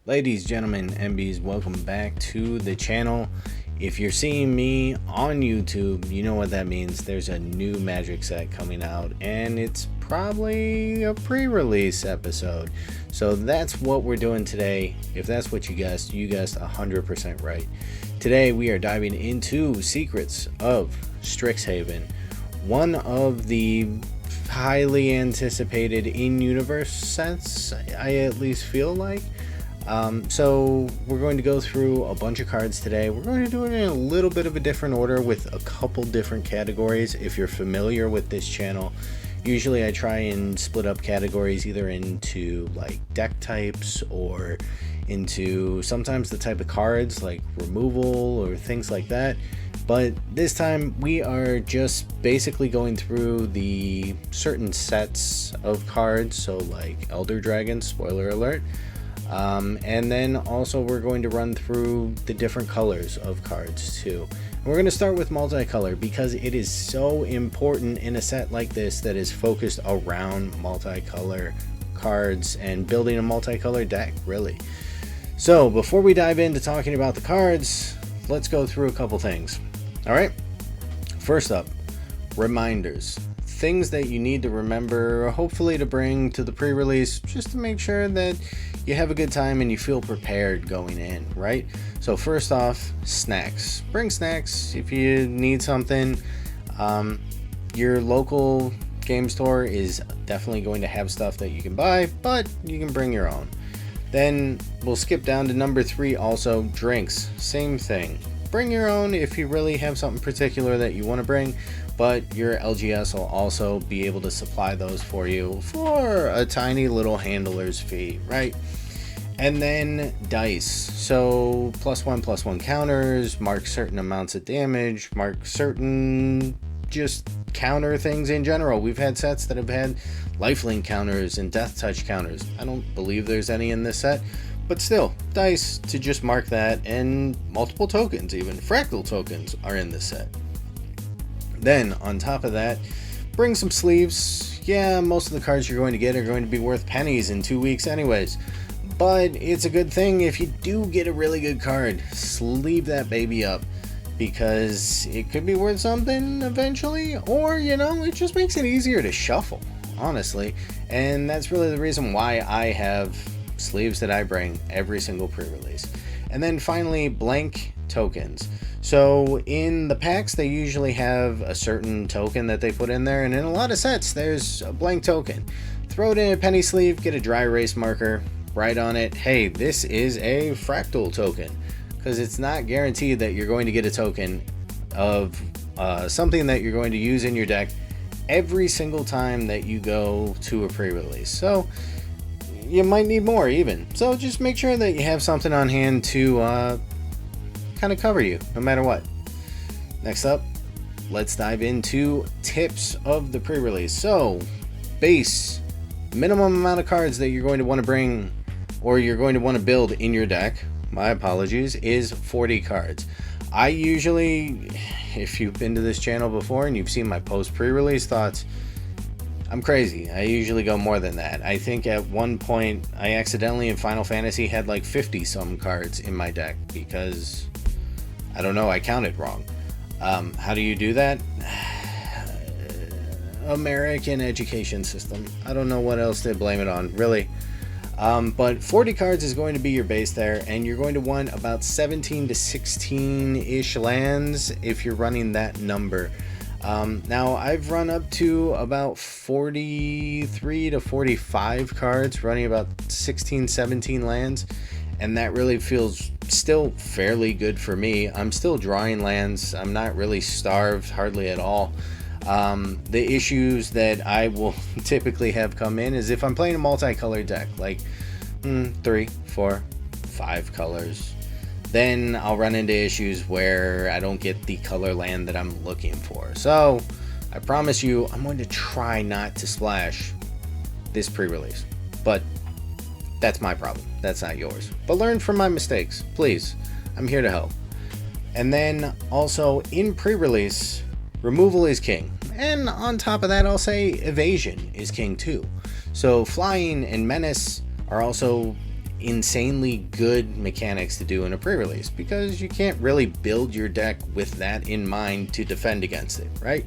Ladies, gentlemen, MBs, welcome back to the channel. If you're seeing me on YouTube, you know what that means. There's a new magic set coming out, and it's probably a pre-release episode. So that's what we're doing today. If that's what you guessed 100% right. Today we are diving into Secrets of Strixhaven, one of the highly anticipated in-universe sets, I at least feel like. So we're going to go through a bunch of cards today. We're going to do it in a little bit of a different order with a couple different categories. If you're familiar with this channel, usually I try and split up categories either into like deck types or into sometimes the type of cards like removal or things like that. But this time we are just basically going through the certain sets of cards. So like Elder Dragons, spoiler alert. And then also we're going to run through the different colors of cards too. And we're going to start with multicolor because it is so important in a set like this that is focused around multicolor cards and building a multicolor deck, really. So before we dive into talking about the cards, let's go through a couple things. All right, first up, reminders. Things that you need to remember, hopefully to bring to the pre-release, just to make sure that you have a good time and you feel prepared going in, right? So first off, snacks. Bring snacks if you need something. Your local game store is definitely going to have stuff that you can buy, but you can bring your own. Then we'll skip down to number 3 also, drinks. Same thing. Bring your own if you really have something particular that you want to bring, but your LGS will also be able to supply those for you for a tiny little handler's fee, right? And then dice. So +1/+1 counters, mark certain amounts of damage, mark certain just counter things in general. We've had sets that have had lifelink counters and death touch counters. I don't believe there's any in this set, but still, dice to just mark that, and multiple tokens, even fractal tokens are in this set. Then on top of that, bring some sleeves. Yeah, most of the cards you're going to get are going to be worth pennies in 2 weeks anyways, but it's a good thing if you do get a really good card, sleeve that baby up, because it could be worth something eventually, or you know, it just makes it easier to shuffle, honestly. And that's really the reason why I have sleeves that I bring every single pre-release. And then finally, blank tokens. So in the packs they usually have a certain token that they put in there, and in a lot of sets there's a blank token. Throw it in a penny sleeve, get a dry erase marker, write on it, hey, this is a fractal token, because it's not guaranteed that you're going to get a token of something that you're going to use in your deck every single time that you go to a pre-release. So you might need more even. So just make sure that you have something on hand to kind of cover you no matter what. Next up, let's dive into tips of the pre-release. So base minimum amount of cards that you're going to want to bring or you're going to want to build in your deck, my apologies, is 40 cards. I usually, if you've been to this channel before and you've seen my post pre-release thoughts, I'm crazy. I usually go more than that. I think at one point I accidentally in Final Fantasy had like 50 some cards in my deck because I don't know, I counted wrong. How do you do that? American education system. I don't know what else to blame it on, really. But 40 cards is going to be your base there, and you're going to want about 17 to 16-ish lands if you're running that number. Now I've run up to about 43 to 45 cards, running about 16-17 lands, and that really feels still fairly good for me. I'm still drawing lands. I'm not really starved hardly at all. The issues that I will typically have come in is if I'm playing a multicolored deck, like 3, 4, 5 colors, then I'll run into issues where I don't get the color land that I'm looking for. So I promise you, I'm going to try not to splash this pre-release, but that's my problem. That's not yours. But learn from my mistakes, please. I'm here to help. And then also in pre-release, removal is king. And on top of that, I'll say evasion is king too. So flying and menace are also insanely good mechanics to do in a pre-release, because you can't really build your deck with that in mind to defend against it, right?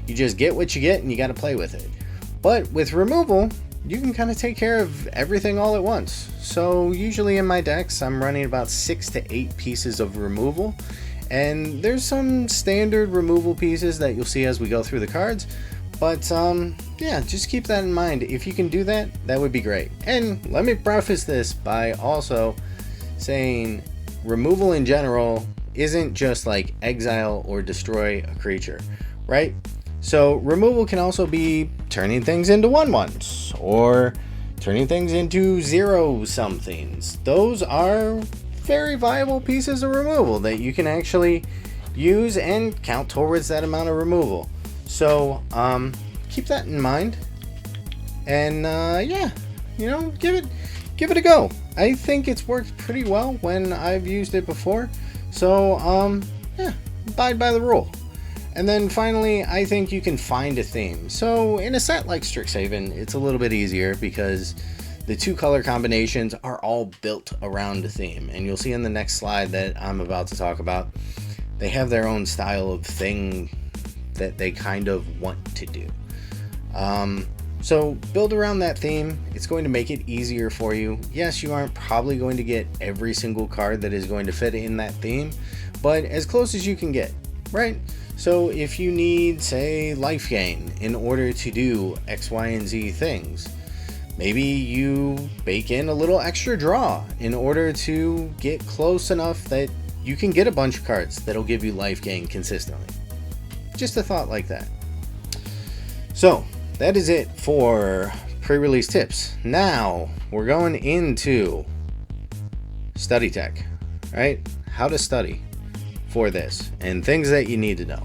You just get what you get and you got to play with it. But with removal, you can kind of take care of everything all at once. So usually in my decks, I'm running about 6 to 8 pieces of removal, and there's some standard removal pieces that you'll see as we go through the cards. But yeah, just keep that in mind. If you can do that, that would be great. And let me preface this by also saying removal in general isn't just like exile or destroy a creature, right? So removal can also be turning things into 1/1s or turning things into 0-somethings. Those are very viable pieces of removal that you can actually use and count towards that amount of removal. So keep that in mind, and yeah, you know, give it a go. I think it's worked pretty well when I've used it before. So yeah, abide by the rule. And then finally, I think you can find a theme. So in a set like Strixhaven, it's a little bit easier because the 2 color combinations are all built around a theme, and you'll see in the next slide that I'm about to talk about, they have their own style of thing that they kind of want to do. So build around that theme. It's going to make it easier for you. Yes, you aren't probably going to get every single card that is going to fit in that theme, but as close as you can get, right? So if you need, say, life gain in order to do X, Y, and Z things, maybe you bake in a little extra draw in order to get close enough that you can get a bunch of cards that'll give you life gain consistently. Just a thought like that. So that is it for pre-release tips. Now we're going into study tech, right? How to study for this and things that you need to know.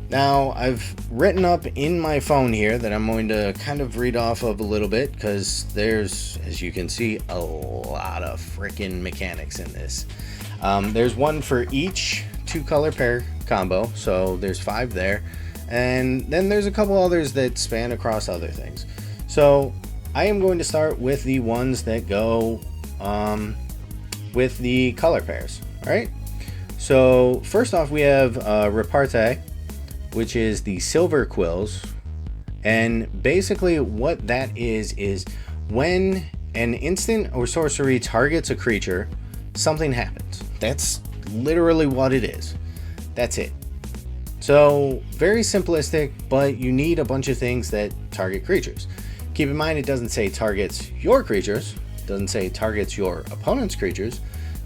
Now I've written up in my phone here that I'm going to kind of read off of a little bit, because there's, as you can see, a lot of freaking mechanics in this. There's one for each 2 color pair combo, so there's 5 there, and then there's a couple others that span across other things. So I am going to start with the ones that go with the color pairs. All right, so first off we have repartee, which is the silver quills, and basically what that is when an instant or sorcery targets a creature, something happens. That's literally what it is. That's it. So very simplistic, but you need a bunch of things that target creatures. Keep in mind, it doesn't say targets your creatures, it doesn't say targets your opponent's creatures,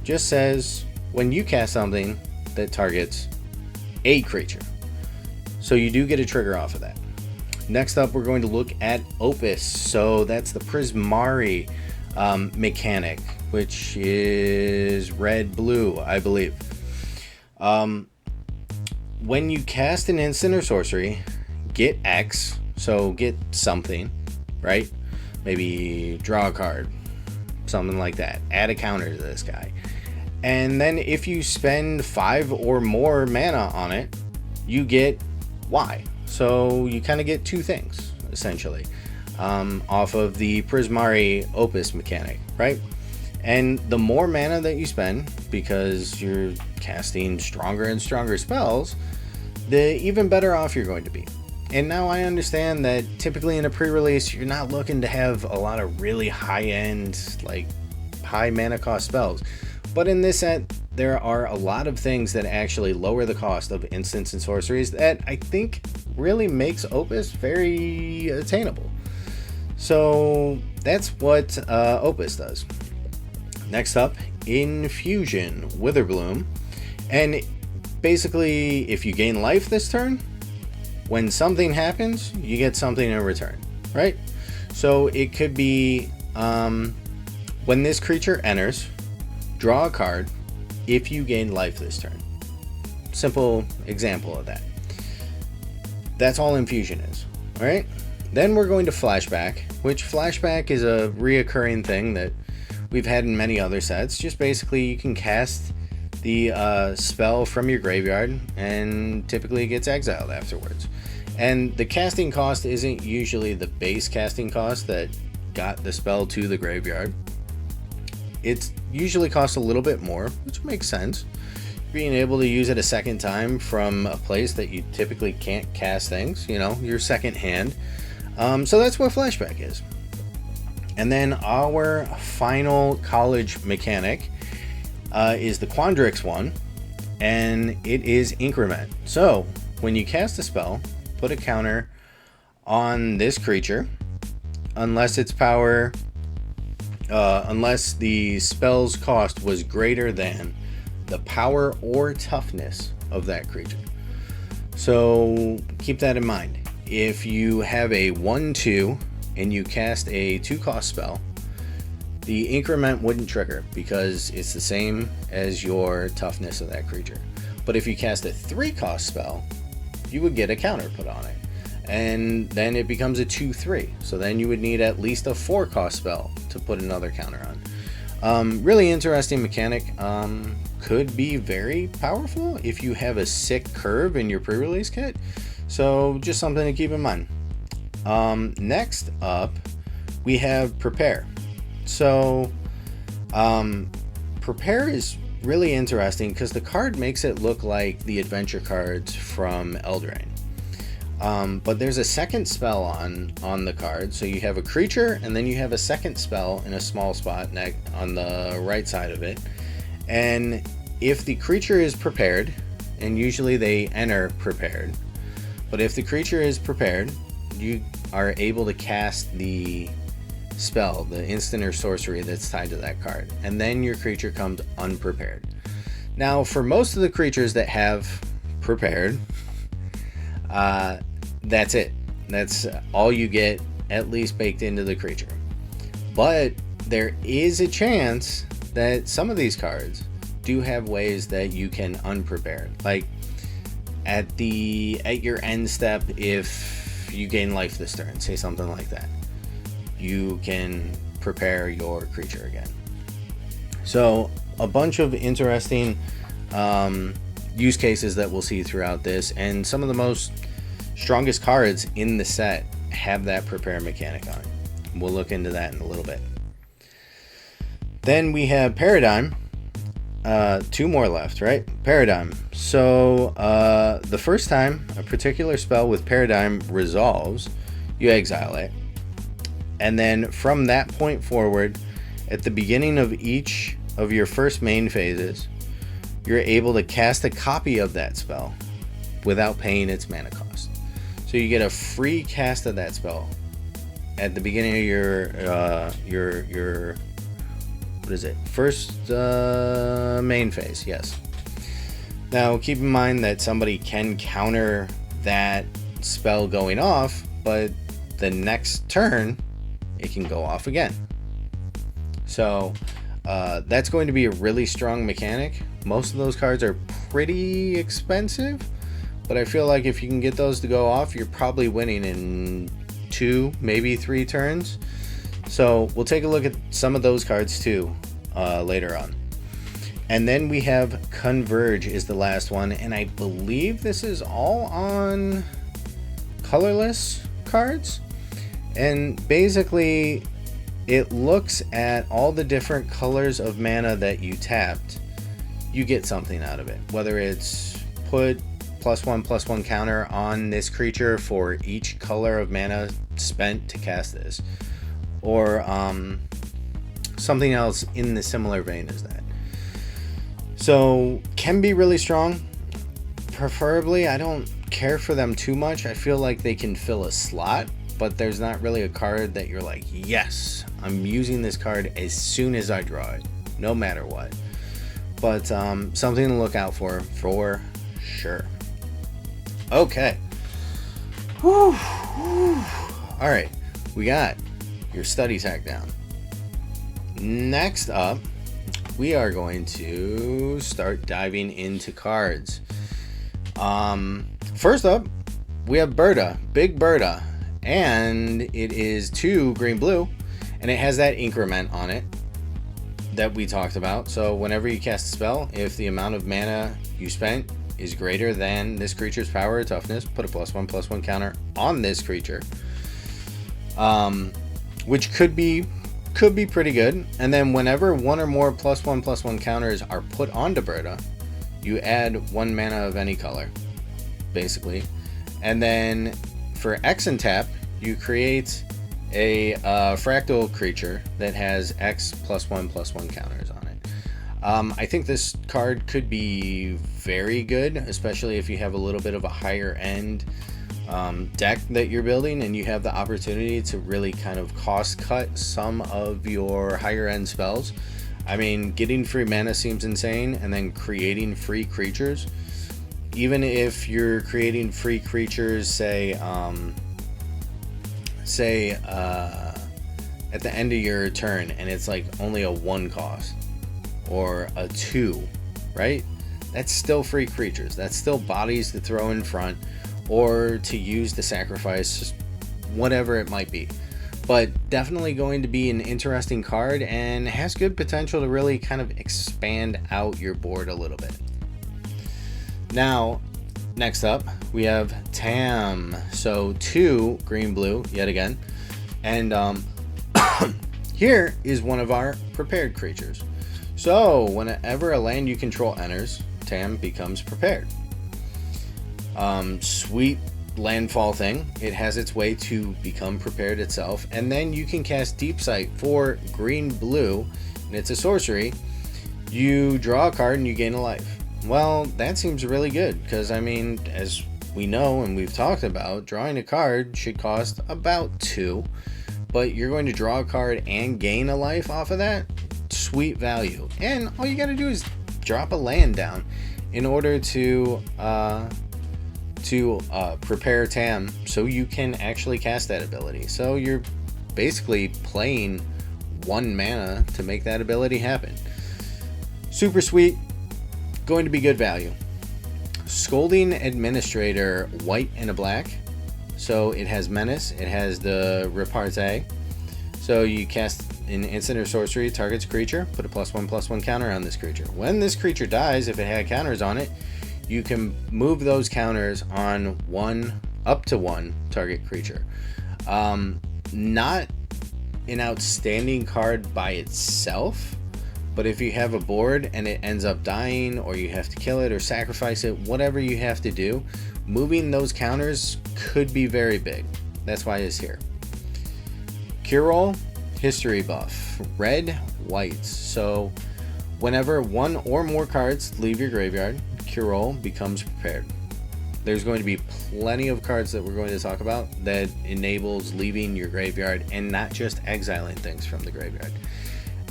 just says when you cast something that targets a creature. So you do get a trigger off of that. Next up, we're going to look at Opus. So that's the Prismari mechanic, which is red-blue, I believe. When you cast an instant or sorcery, get X, so get something, right? Maybe draw a card, something like that. Add a counter to this guy. And then if you spend 5 or more mana on it, you get Y. So you kind of get 2 things, essentially, off of the Prismari Opus mechanic, right? And the more mana that you spend, because you're casting stronger and stronger spells, the even better off you're going to be. And now I understand that typically in a pre-release, you're not looking to have a lot of really high-end, like high mana cost spells. But in this set, there are a lot of things that actually lower the cost of instants and sorceries that I think really makes Opus very attainable. So that's what Opus does. Next up, Infusion, Witherbloom. And basically, if you gain life this turn, when something happens, you get something in return, right? So it could be when this creature enters, draw a card if you gain life this turn. Simple example of that. That's all Infusion is, all right? Then we're going to Flashback, which Flashback is a reoccurring thing that we've had in many other sets. Just basically you can cast the spell from your graveyard, and typically it gets exiled afterwards. And the casting cost isn't usually the base casting cost that got the spell to the graveyard. it usually costs a little bit more, which makes sense. Being able to use it a second time from a place that you typically can't cast things, you know, your second hand. So that's what Flashback is. And then our final college mechanic is the Quandrix one, and it is Increment. So when you cast a spell, put a counter on this creature, unless its power, unless the spell's cost was greater than the power or toughness of that creature. So keep that in mind. If you have a 1/2 and you cast a 2-cost spell, the increment wouldn't trigger because it's the same as your toughness of that creature. But if you cast a 3-cost spell, you would get a counter put on it, and then it becomes a 2/3. So then you would need at least a 4-cost spell to put another counter on. Really interesting mechanic. Could be very powerful if you have a sick curve in your pre-release kit. So just something to keep in mind. Next up, we have Prepare. So Prepare is really interesting because the card makes it look like the adventure cards from Eldraine. But there's a second spell on the card. So you have a creature, and then you have a second spell in a small spot on the right side of it. And if the creature is prepared, and usually they enter prepared, but if the creature is prepared, you are able to cast the spell, the instant or sorcery that's tied to that card, and then your creature comes unprepared. Now, for most of the creatures that have prepared, that's it. That's all you get, at least baked into the creature. But there is a chance that some of these cards do have ways that you can unprepare. Like at your end step, if you gain life this turn, say something like that, you can prepare your creature again. So a bunch of interesting use cases that we'll see throughout this, and some of the most strongest cards in the set have that prepare mechanic on it. We'll look into that in a little bit. Then we have Paradigm. 2 more left, right? Paradigm. So the first time a particular spell with Paradigm resolves, you exile it. And then from that point forward, at the beginning of each of your first main phases, you're able to cast a copy of that spell without paying its mana cost. So you get a free cast of that spell at the beginning of your what is it? First main phase, yes. Now keep in mind that somebody can counter that spell going off, but the next turn it can go off again. So that's going to be a really strong mechanic. Most of those cards are pretty expensive, but I feel like if you can get those to go off, you're probably winning in 2, maybe 3 turns. So we'll take a look at some of those cards too later on. And then we have Converge is the last one, and I believe this is all on colorless cards. And basically it looks at all the different colors of mana that you tapped. You get something out of it, whether it's put +1/+1 counter on this creature for each color of mana spent to cast this, or something else in the similar vein as that. So can be really strong. Preferably, I don't care for them too much. I feel like they can fill a slot, but there's not really a card that you're like, yes, I'm using this card as soon as I draw it, no matter what. But something to look out for sure. Okay. Whew. All right, we got your study tech down. Next up, we are going to start diving into cards. First up, we have Berta, Big Berta, and it is 2 green-blue, and it has that increment on it that we talked about. So whenever you cast a spell, if the amount of mana you spent is greater than this creature's power or toughness, put a +1/+1 counter on this creature, which could be could be pretty good. And then whenever one or more +1/+1 counters are put onto Berta, you add 1 mana of any color, basically. And then for X and tap, you create a fractal creature that has X +1/+1 counters on it. I think this card could be very good, especially if you have a little bit of a higher end deck that you're building and you have the opportunity to really kind of cost cut some of your higher end spells. I mean, getting free mana seems insane, and then creating free creatures, even if you're creating free creatures, say at the end of your turn, and it's like only a 1 cost or a 2, right? That's still free creatures. That's still bodies to throw in front or to use to sacrifice, just whatever it might be. But definitely going to be an interesting card and has good potential to really kind of expand out your board a little bit. Now, next up, we have Tam. So 2 green-blue yet again. And here is one of our prepared creatures. So whenever a land you control enters, Tam becomes prepared. Sweet landfall thing. It has its way to become prepared itself, and then you can cast Deep Sight for green-blue, and it's a sorcery. You draw a card and you gain a life. Well, that seems really good, because I mean, as we know and we've talked about, drawing a card should cost about 2, but you're going to draw a card and gain a life off of that. Sweet value. And all you got to do is drop a land down in order to prepare Tam, so you can actually cast that ability. So you're basically playing 1 mana to make that ability happen. Super sweet, going to be good value. Scolding Administrator, white and a black. So it has menace, it has the repartee. So you cast an instant or sorcery, targets creature, put a +1/+1 counter on this creature. When this creature dies, if it had counters on it, you can move those counters on up to one target creature. Not an outstanding card by itself, but if you have a board and it ends up dying, or you have to kill it or sacrifice it, whatever you have to do, moving those counters could be very big. That's why it's here. Curol, history buff, red, white. So whenever 1 or more cards leave your graveyard, Curol becomes prepared. There's going to be plenty of cards that we're going to talk about that enables leaving your graveyard and not just exiling things from the graveyard.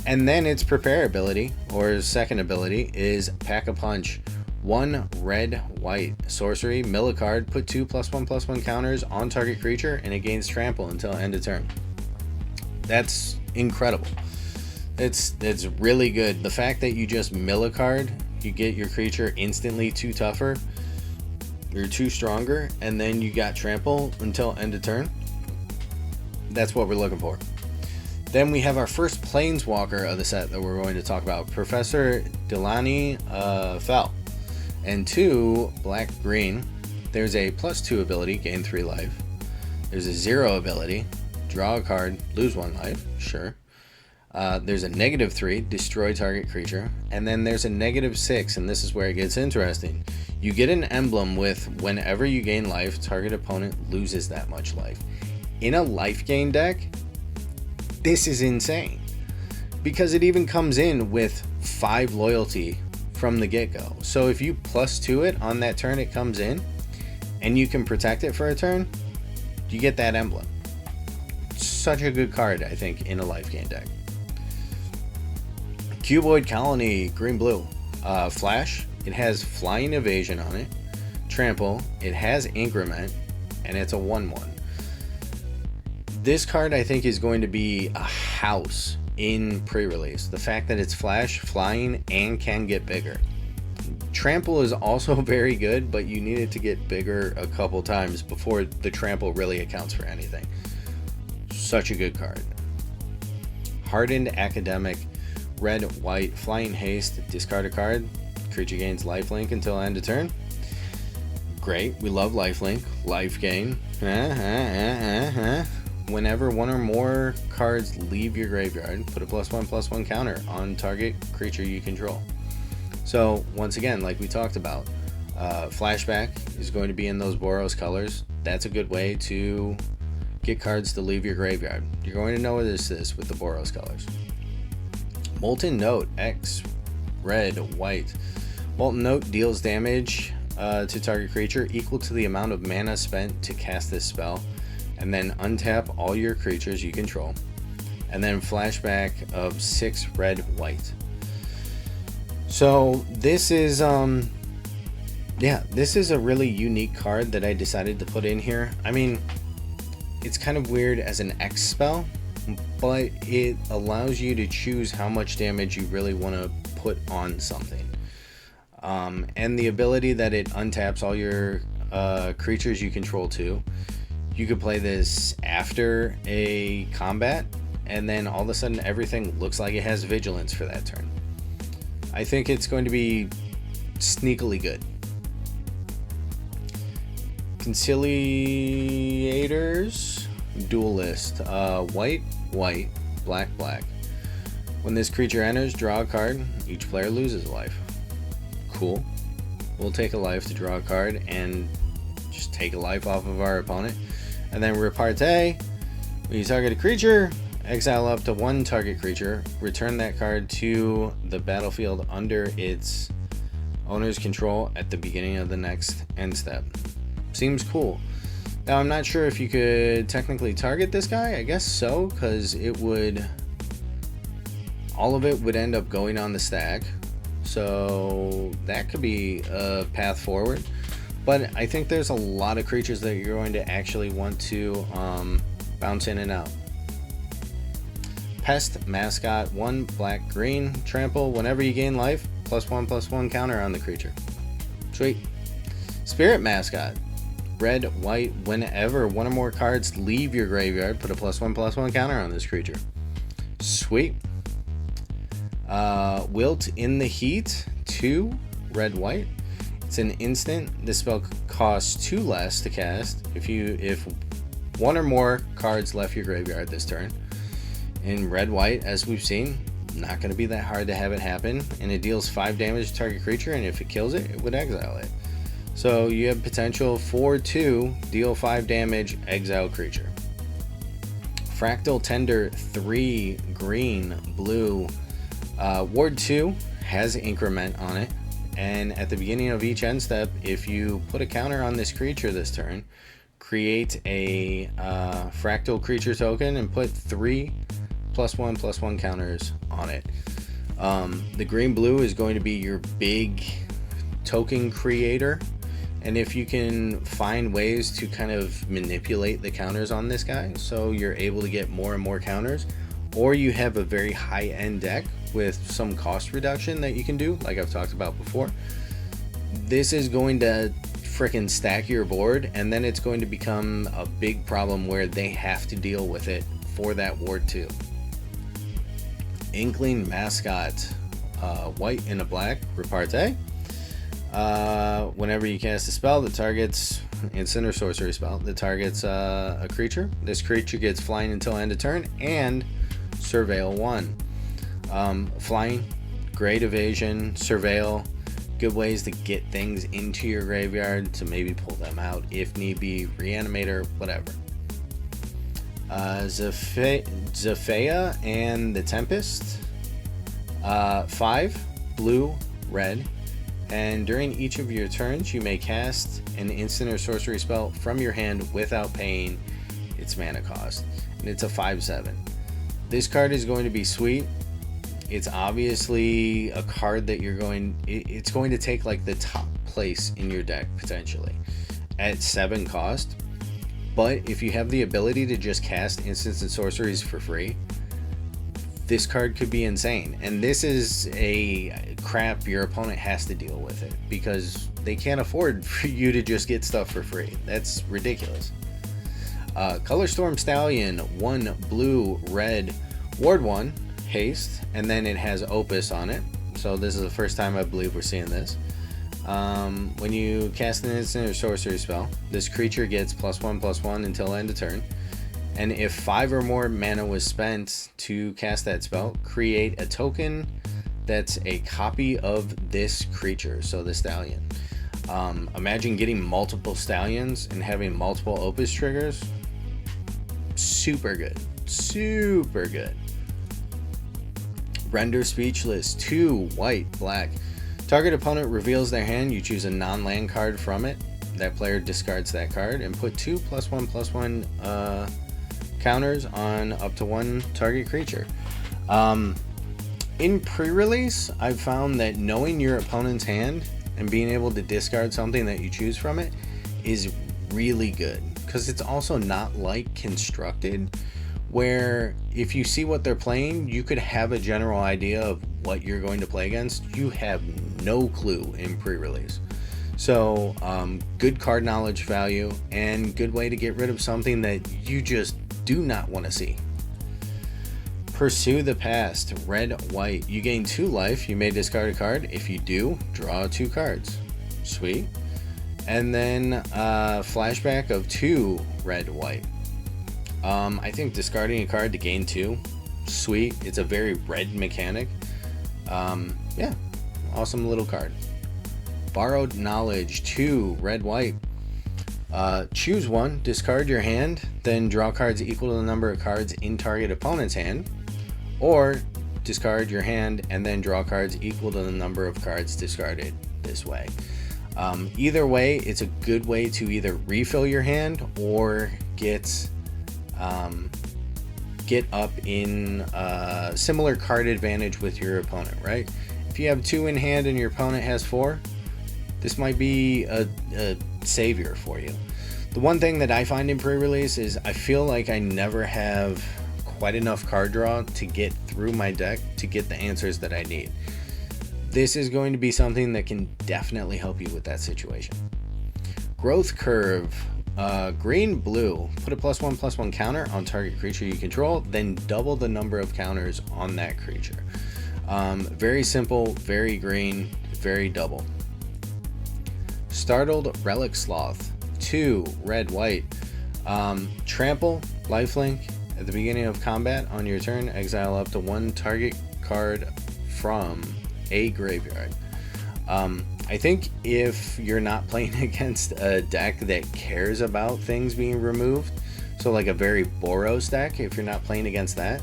And then its prepare ability, or second ability, is Pack a Punch. 1 red, white, sorcery, mill a card, put 2 +1/+1 counters on target creature, and it gains trample until end of turn. That's incredible. It's really good. The fact that you just mill a card, you get your creature instantly 2 tougher, you're 2 stronger, and then you got trample until end of turn. That's what we're looking for. Then we have our first planeswalker of the set that we're going to talk about, Professor Delaney Fell. And 2 black green. There's a +2 ability, gain 3 life. There's a 0 ability, draw a card, lose 1 life. Sure. There's a -3, destroy target creature, and then there's a -6, and this is where it gets interesting. You get an emblem with whenever you gain life, target opponent loses that much life. In a life gain deck, this is insane, because it even comes in with 5 loyalty from the get-go. So if you +2 it on that turn it comes in, and you can protect it for a turn, you get that emblem. Such a good card, I think, in a life gain deck. Cuboid Colony, green-blue. Flash, it has flying evasion on it, trample, it has increment, and it's a 1/1. This card, I think, is going to be a house in pre-release. The fact that it's flash, flying, and can get bigger. Trample is also very good, but you need it to get bigger a couple times before the trample really accounts for anything. Such a good card. Hardened Academic, red, white, flying haste, discard a card, creature gains lifelink until end of turn. Great, we love lifelink, life gain. whenever one or more cards leave your graveyard, put a +1/+1 counter on target creature you control. So once again, like we talked about, flashback is going to be in those Boros colors. That's a good way to get cards to leave your graveyard. You're going to notice this with the Boros colors. Molten Note, X, red, white. Molten Note deals damage to target creature equal to the amount of mana spent to cast this spell, and then untap all your creatures you control, and then flashback of 6 red, white. So this is this is a really unique card that I decided to put in here. I mean, it's kind of weird as an X spell, but it allows you to choose how much damage you really want to put on something. And the ability that it untaps all your creatures you control too. You could play this after a combat, and then all of a sudden everything looks like it has vigilance for that turn. I think it's going to be sneakily good. Conciliators, Duelist, white, white, black, black. When this creature enters, draw a card. Each player loses a life. Cool. We'll take a life to draw a card and just take a life off of our opponent. And then repartee. When you target a creature, exile up to 1 target creature. Return that card to the battlefield under its owner's control at the beginning of the next end step. Seems cool. Now, I'm not sure if you could technically target this guy. I guess so, because it would... all of it would end up going on the stack. So that could be a path forward. But I think there's a lot of creatures that you're going to actually want to bounce in and out. Pest, Mascot, 1 black, green, trample. Whenever you gain life, +1/+1 counter on the creature. Sweet. Spirit Mascot, red, white. Whenever one or more cards leave your graveyard, put a +1/+1 counter on this creature. Sweet. Wilt in the Heat, 2 red, white. It's an instant. This spell costs 2 less to cast if one or more cards left your graveyard this turn. In red, white, as we've seen, not going to be that hard to have it happen, and it deals 5 damage to target creature, and if it kills it, it would exile it. So you have potential for 2, deal 5 damage, exile creature. Fractal Tender, 3 green, blue. Ward 2 has increment on it, and at the beginning of each end step, if you put a counter on this creature this turn, create a fractal creature token and put 3 +1/+1 counters on it. The green blue is going to be your big token creator, and if you can find ways to kind of manipulate the counters on this guy so you're able to get more and more counters, or you have a very high-end deck with some cost reduction that you can do, like I've talked about before, this is going to freaking stack your board, and then it's going to become a big problem where they have to deal with it for that ward 2. Inkling Mascot, white and a black, repartee. Whenever you cast a spell that targets instant or sorcery spell that targets a creature, this creature gets flying until end of turn and surveil 1. Flying, great evasion, surveil, good ways to get things into your graveyard to maybe pull them out if need be, reanimator, whatever. Zephaia and the Tempest, 5 blue, red, and during each of your turns you may cast an instant or sorcery spell from your hand without paying its mana cost, and it's a 5/7. This card is going to be sweet. It's obviously a card that it's going to take like the top place in your deck potentially at 7 cost. But if you have the ability to just cast instants and sorceries for free, this card could be insane. And this is a crap your opponent has to deal with it, because they can't afford for you to just get stuff for free. That's ridiculous. Colorstorm Stallion, 1 blue, red, ward 1, haste, and then it has Opus on it. So this is the first time I believe we're seeing this. When you cast an instant or sorcery spell, this creature gets +1/+1 until end of turn, And if 5 or more mana was spent to cast that spell, create a token that's a copy of this creature, so the stallion. Imagine getting multiple stallions and having multiple Opus triggers. Super good. Super good. Render Speechless. 2 white, black. Target opponent reveals their hand. You choose a non-land card from it. That player discards that card and put 2 +1/+1 counters on up to 1 target creature. In pre-release, I've found that knowing your opponent's hand and being able to discard something that you choose from it is really good, because it's also not like Constructed, where if you see what they're playing, you could have a general idea of what you're going to play against. You have no clue in pre-release. So good card knowledge value and good way to get rid of something that you just do not want to see. Pursue the Past. Red, white. You gain 2 life. You may discard a card. If you do, draw 2 cards. Sweet. And then flashback of 2 red, white. I think discarding a card to gain 2. Sweet. It's a very red mechanic. Yeah. Awesome little card. Borrowed Knowledge. 2 red, white. Choose 1, discard your hand, then draw cards equal to the number of cards in target opponent's hand, or discard your hand and then draw cards equal to the number of cards discarded this way. Either way, it's a good way to either refill your hand or get up in similar card advantage with your opponent, right? If you have 2 in hand and your opponent has 4, this might be a savior for you. The one thing that I find in pre-release is I feel like I never have quite enough card draw to get through my deck to get the answers that I need. This is going to be something that can definitely help you with that situation. Growth Curve. Green, blue. Put a +1/+1 counter on target creature you control, then double the number of counters on that creature. Very simple, very green, very double. Startled Relic Sloth. 2 red, white. Trample, lifelink. At the beginning of combat on your turn, exile up to 1 target card from a graveyard. I think if you're not playing against a deck that cares about things being removed, so like a very Boros deck, if you're not playing against that,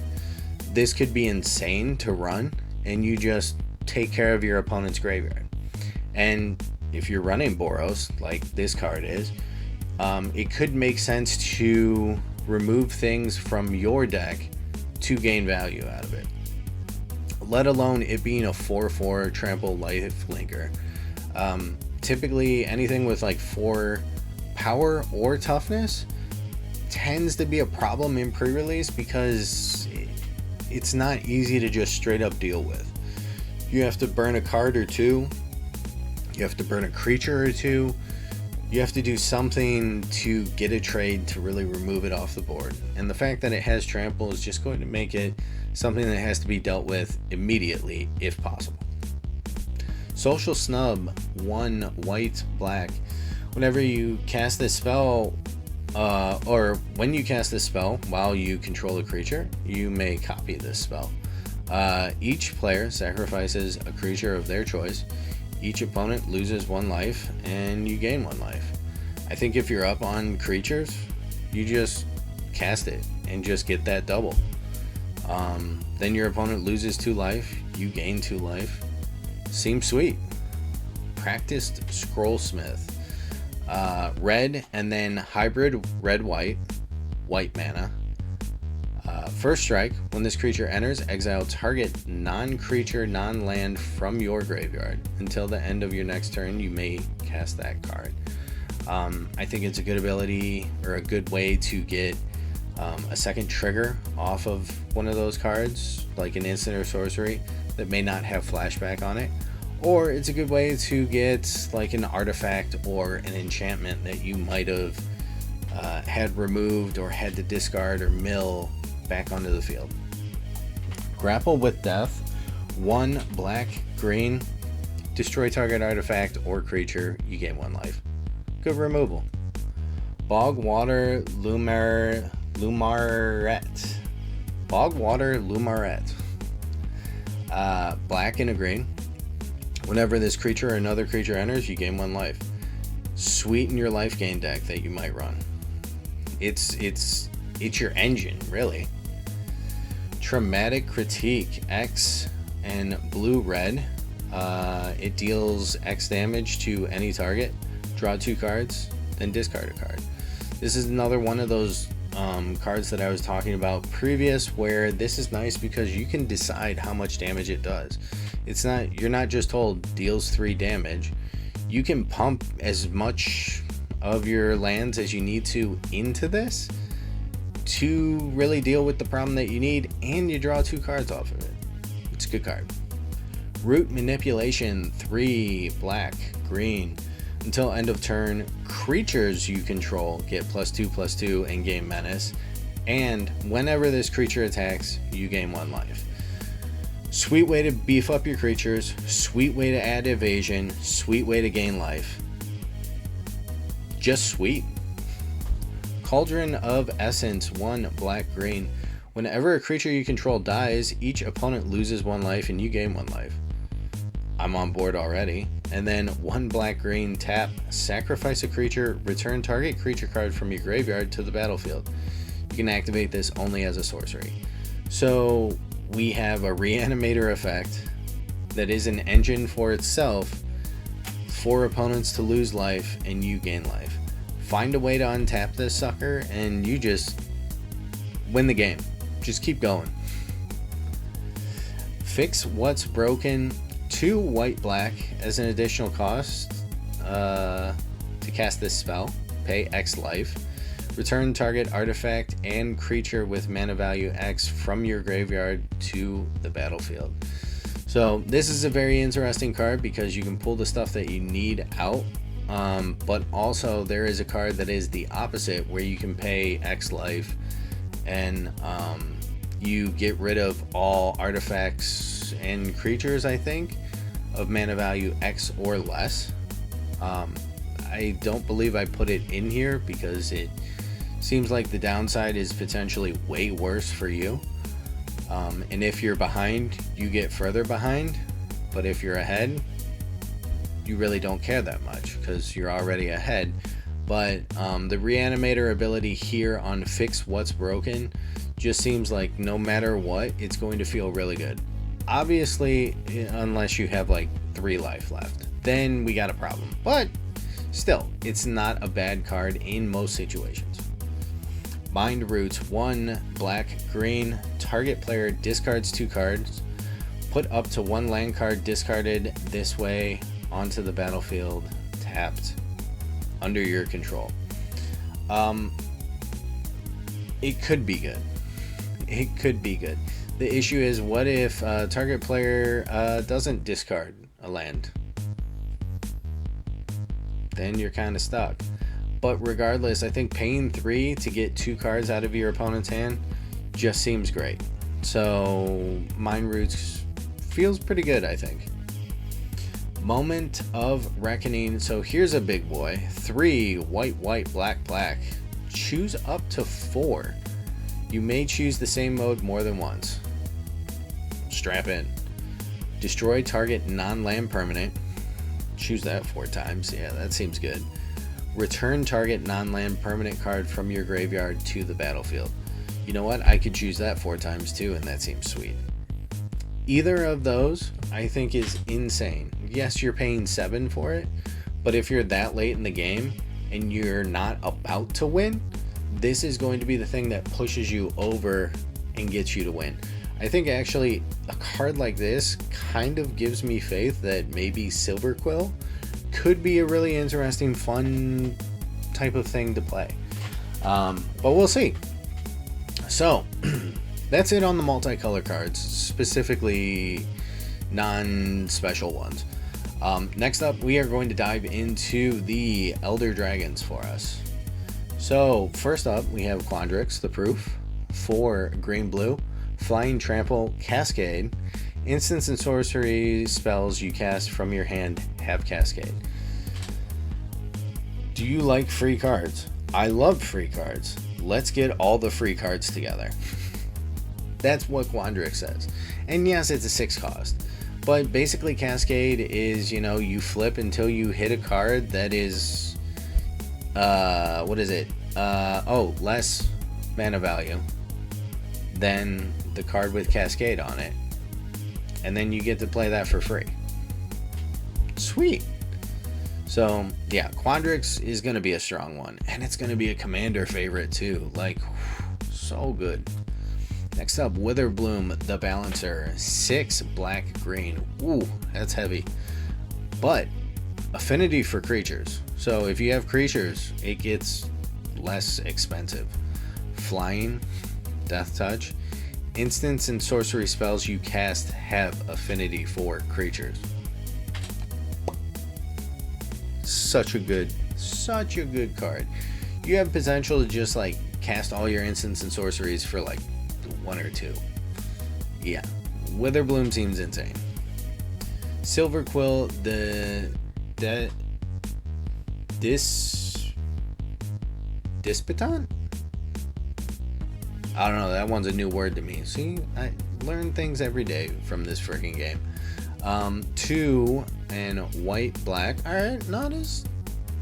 this could be insane to run, and you just take care of your opponent's graveyard. And if you're running Boros, like this card is, it could make sense to remove things from your deck to gain value out of it, let alone it being a 4/4 trample lifelinker. Typically anything with like 4 power or toughness tends to be a problem in pre-release because it's not easy to just straight up deal with. You have to burn a card or 2, you have to burn a creature or 2, you have to do something to get a trade to really remove it off the board. And the fact that it has trample is just going to make it something that has to be dealt with immediately if possible. Social Snub. 1 white, black. Whenever you cast this spell, or when you cast this spell while you control a creature, you may copy this spell. Each player sacrifices a creature of their choice. Each opponent loses 1 life and you gain 1 life. I think if you're up on creatures, you just cast it and just get that double. Then your opponent loses 2 life, you gain 2 life. Seems sweet. Practiced Scrollsmith. Red and then hybrid red white mana. First strike. When this creature enters, exile target non-creature, non-land from your graveyard. Until the end of your next turn, you may cast that card. I think it's a good ability or a good way to get a second trigger off of one of those cards, like an instant or sorcery that may not have flashback on it. Or it's a good way to get like an artifact or an enchantment that you might have had removed or had to discard or mill back onto the field. Grapple with Death. 1 black, green. Destroy target artifact or creature. You gain 1 life. Good removal. Bog Water Lumaret. Bogwater Lumaret. Black and a green. Whenever this creature or another creature enters, you gain 1 life. Sweeten your life gain deck that you might run. It's your engine, really. Traumatic Critique. X and blue-red. It deals X damage to any target. Draw 2 cards, then discard a card. This is another one of those cards that I was talking about previous, where this is nice because you can decide how much damage it does. You're not just told deals 3 damage. You can pump as much of your lands as you need to into this to really deal with the problem that you need, and you draw 2 cards off of it. It's a good card. Root Manipulation. 3 black, green. Until end of turn, creatures you control get +2/+2 and gain menace, and whenever this creature attacks, you gain 1 life. Sweet way to beef up your creatures, sweet way to add evasion, sweet way to gain life. Just sweet. Cauldron of Essence. 1 black, green. Whenever a creature you control dies, each opponent loses 1 life and you gain 1 life. I'm on board already. And then 1 black, green, tap, sacrifice a creature, return target creature card from your graveyard to the battlefield. You can activate this only as a sorcery. So we have a reanimator effect that is an engine for itself for opponents to lose life and you gain life. Find a way to untap this sucker and you just win the game. Just keep going. Fix What's Broken. 2 white, black as an additional cost to cast this spell. Pay X life. Return target artifact and creature with mana value X from your graveyard to the battlefield. So this is a very interesting card because you can pull the stuff that you need out, but also there is a card that is the opposite where you can pay X life and you get rid of all artifacts and creatures, I think, of mana value X or less. I don't believe I put it in here because it seems like the downside is potentially way worse for you. And if you're behind, you get further behind. But if you're ahead, you really don't care that much because you're already ahead. But the Reanimator ability here on Fix What's Broken just seems like no matter what, it's going to feel really good. Obviously, unless you have like 3 life left, then we got a problem. But still, it's not a bad card in most situations. Mind Roots. 1 black, green. Target player discards 2 cards. Put up to 1 land card discarded this way onto the battlefield, tapped, under your control. It could be good. It could be good. The issue is, what if target player doesn't discard a land? Then you're kind of stuck. But regardless, I think paying 3 to get 2 cards out of your opponent's hand just seems great. So Mind Roots feels pretty good, I think. Moment of Reckoning. So here's a big boy. 3 white, white, black, black. Choose up to 4. You may choose the same mode more than once. Strap in. Destroy target non-land permanent. Choose that 4 times. Yeah, that seems good. Return target non-land permanent card from your graveyard to the battlefield. You know what? I could choose that 4 times too, and that seems sweet. Either of those, I think, is insane. Yes, you're paying 7 for it, but if you're that late in the game and you're not about to win, this is going to be the thing that pushes you over and gets you to win. I think actually a card like this kind of gives me faith that maybe Silver Quill could be a really interesting, fun type of thing to play. But we'll see. So that's it on the multicolor cards, specifically non-special ones. Next up, we are going to dive into the Elder Dragons for us. So first up, we have Quandrix, the Proof, 4 green blue, Flying Trample, Cascade. Instants and sorcery spells you cast from your hand have Cascade. Do you like free cards? I love free cards. let's get all the free cards together. That's what Quandrix says. And yes, it's a 6 cost. But basically Cascade is, you know, you flip until you hit a card that is, what is it? Less mana value than the card with Cascade on it. And then you get to play that for free. Sweet. So, yeah, Quandrix is going to be a strong one. And it's going to be a Commander favorite too. Like, so good. Next up, Witherbloom the Balancer. 6 black-green. Ooh, that's heavy. But, affinity for creatures. So, if you have creatures, it gets less expensive. Flying, Death Touch. Instants and sorcery spells you cast have affinity for creatures. Such a good card. You have potential to just like cast all your instants and sorceries for like 1 or 2. Yeah, Witherbloom seems insane. Silverquill Disputant? I don't know, that one's a new word to me. See, I learn things every day from this freaking game. 2 and white black. Alright, not as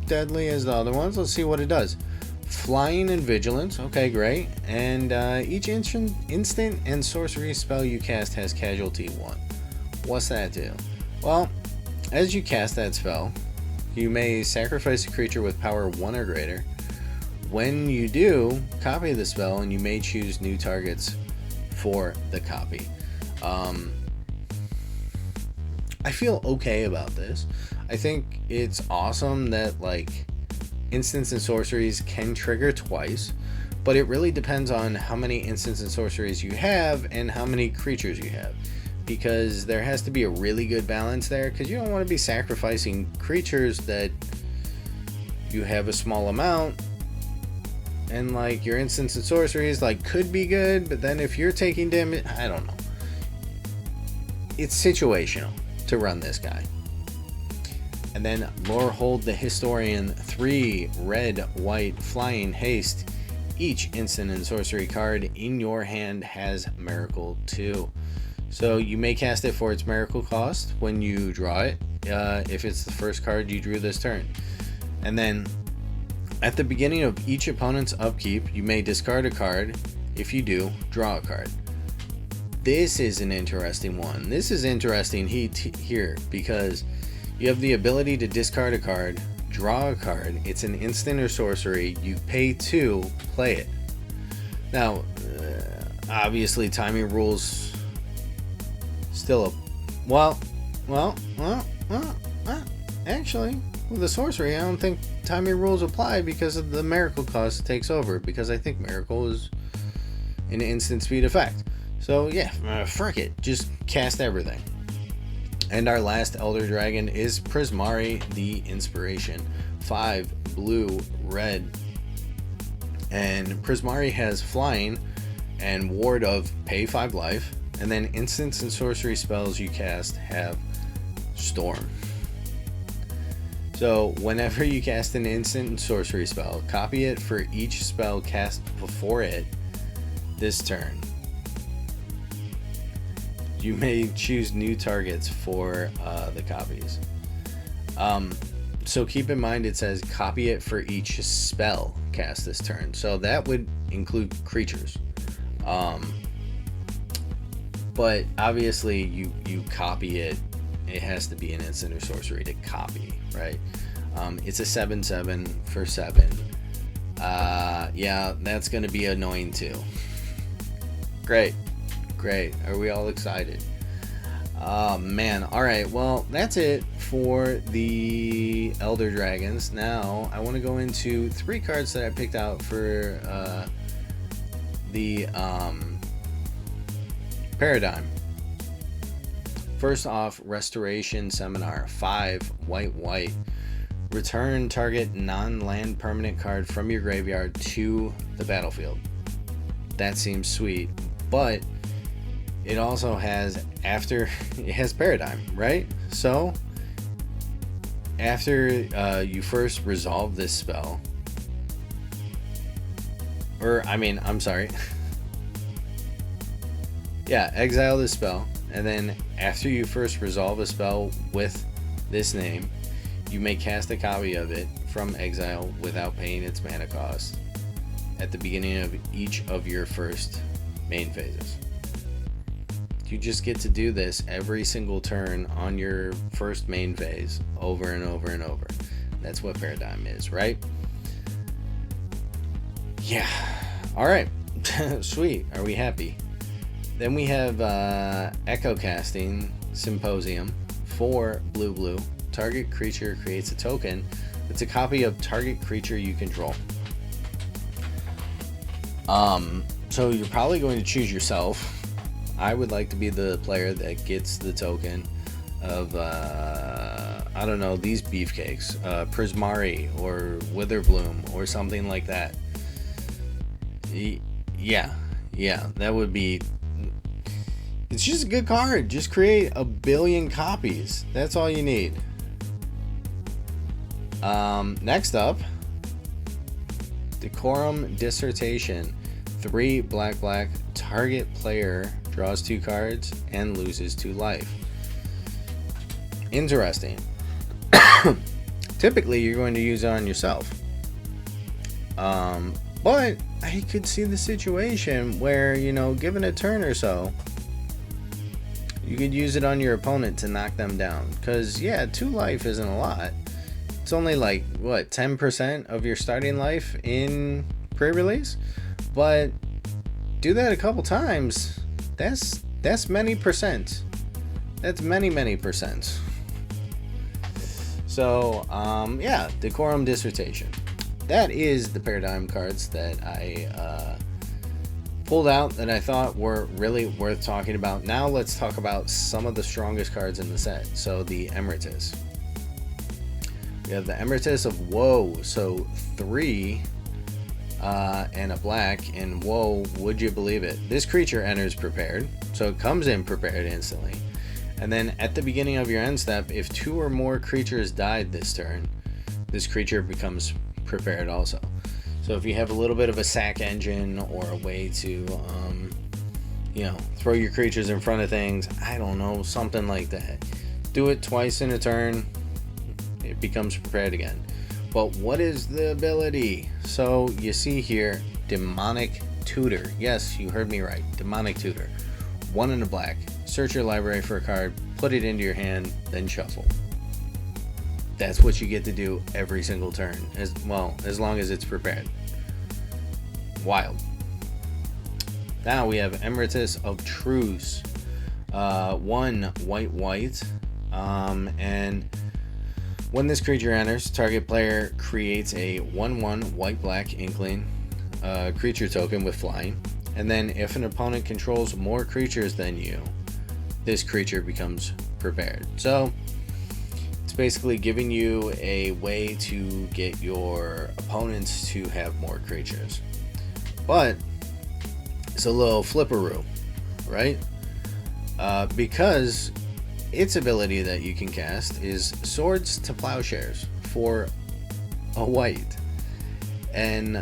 deadly as the other ones. Let's see what it does. Flying and vigilance. Okay, great. And each instant and sorcery spell you cast has casualty 1. What's that do? Well, as you cast that spell, you may sacrifice a creature with power 1 or greater. When you do, copy the spell and you may choose new targets for the copy. I feel okay about this. I think it's awesome that like instants and sorceries can trigger twice, but it really depends on how many instants and sorceries you have and how many creatures you have, because there has to be a really good balance there, because you don't want to be sacrificing creatures that you have a small amount and like your instants and sorceries like could be good, but then if you're taking damage, I don't know. It's situational to run this guy. And then Lorehold the Historian. 3 red, white, flying, haste. Each instant and sorcery card in your hand has Miracle 2. So you may cast it for its Miracle cost when you draw it, if it's the first card you drew this turn. And then at the beginning of each opponent's upkeep, you may discard a card. If you do, draw a card. This is an interesting one. This is interesting here because you have the ability to discard a card, draw a card. It's an instant or sorcery. You pay 2, play it. Now, obviously, timing rules still actually, with the sorcery, I don't think timing rules apply because of the Miracle cost takes over, because I think Miracle is an instant speed effect. So yeah, frick it, just cast everything. And our last Elder Dragon is Prismari the Inspiration. 5 blue, red, and Prismari has flying and ward of pay 5 life, and then instants and sorcery spells you cast have Storm. So whenever you cast an instant and sorcery spell, copy it for each spell cast before it this turn. You may choose new targets for the copies. So keep in mind it says copy it for each spell cast this turn. So that would include creatures. But obviously you copy it. It has to be an instant or sorcery to copy, right? It's a 7/7 for 7. Yeah, that's going to be annoying too. Great. Are we all excited? Oh man. Alright, well, that's it for the Elder Dragons. Now, I want to go into 3 cards that I picked out for the Paradigm. First off, Restoration Seminar. 5 white. Return target non-land permanent card from your graveyard to the battlefield. That seems sweet, but it also has it has Paradigm, right? So after you first resolve this spell, Or, I mean, I'm sorry. Yeah, exile this spell, and then after you first resolve a spell with this name, you may cast a copy of it from exile without paying its mana cost at the beginning of each of your first main phases. You just get to do this every single turn on your first main phase over and over and over. That's what Paradigm is, right? Yeah. All right. Sweet. Are we happy? Then we have Echo Casting Symposium for blue. Target creature creates a token that's a copy of target creature you control. So you're probably going to choose yourself. I would like to be the player that gets the token of, I don't know, these beefcakes, Prismari or Witherbloom or something like that. Yeah, that would be... It's just a good card. Just create a billion copies. That's all you need. Next up, Decorum Dissertation. 3 black. Target player draws 2 cards and loses 2 life. Interesting. Typically, you're going to use it on yourself. But I could see the situation where, you know, given a turn or so, you could use it on your opponent to knock them down. Because, yeah, 2 life isn't a lot. It's only like, what, 10% of your starting life in pre-release? But do that a couple times, that's many percent. That's many percent. So, yeah, Decorum Dissertation. That is the Paradigm cards that I pulled out that I thought were really worth talking about. Now let's talk about some of the strongest cards in the set. So the Emeritus. We have the Emeritus of Woe. So 3 and a black, and whoa, would you believe it? This creature enters prepared, so it comes in prepared instantly. And then at the beginning of your end step, if 2 or more creatures died this turn, this creature becomes prepared also. So if you have a little bit of a sack engine or a way to, you know, throw your creatures in front of things, I don't know, something like that. Do it twice in a turn, it becomes prepared again. But what is the ability? So you see here, Demonic Tutor. Yes, you heard me right. Demonic Tutor. 1 and a black. Search your library for a card, put it into your hand, then shuffle. That's what you get to do every single turn, as long as it's prepared. Wild. Now we have Emeritus of Truce. 1 white. And when this creature enters, target player creates a 1/1 white-black Inkling creature token with flying. And then if an opponent controls more creatures than you, this creature becomes prepared. So it's basically giving you a way to get your opponents to have more creatures. But it's a little flipperoo, right? Because its ability that you can cast is Swords to Plowshares for a white. And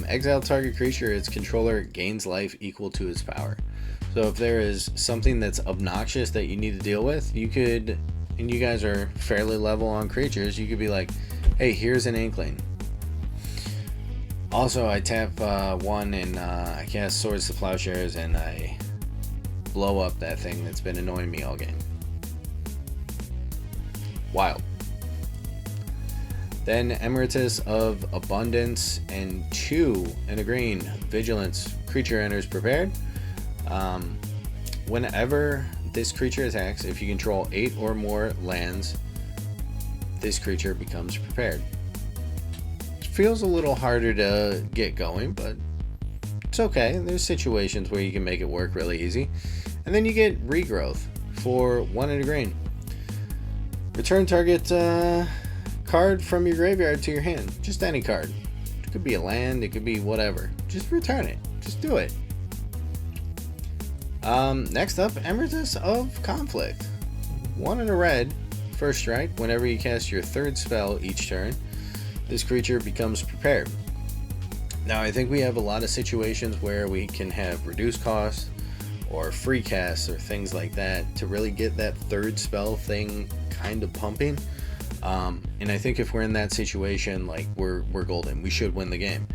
exile target creature, its controller gains life equal to its power. So if there is something that's obnoxious that you need to deal with, you could, and you guys are fairly level on creatures, you could be like, hey, here's an Inkling. Also, I tap 1 and I cast Swords to Plowshares and I blow up that thing that's been annoying me all game. Wild. Then Emeritus of Abundance and 2 and a green. Vigilance. Creature enters prepared. Whenever this creature attacks, if you control 8 or more lands, this creature becomes prepared. It feels a little harder to get going, but it's okay. There's situations where you can make it work really easy. And then you get Regrowth for 1 and a green. Return target card from your graveyard to your hand. Just any card. It could be a land, it could be whatever. Just return it. Just do it. Next up, Emeritus of Conflict. 1 and a red. First strike. Whenever you cast your 3rd spell each turn, this creature becomes prepared. Now, I think we have a lot of situations where we can have reduced cost or free casts or things like that to really get that third spell thing kind of pumping. And I think if we're in that situation, like we're golden. We should win the game.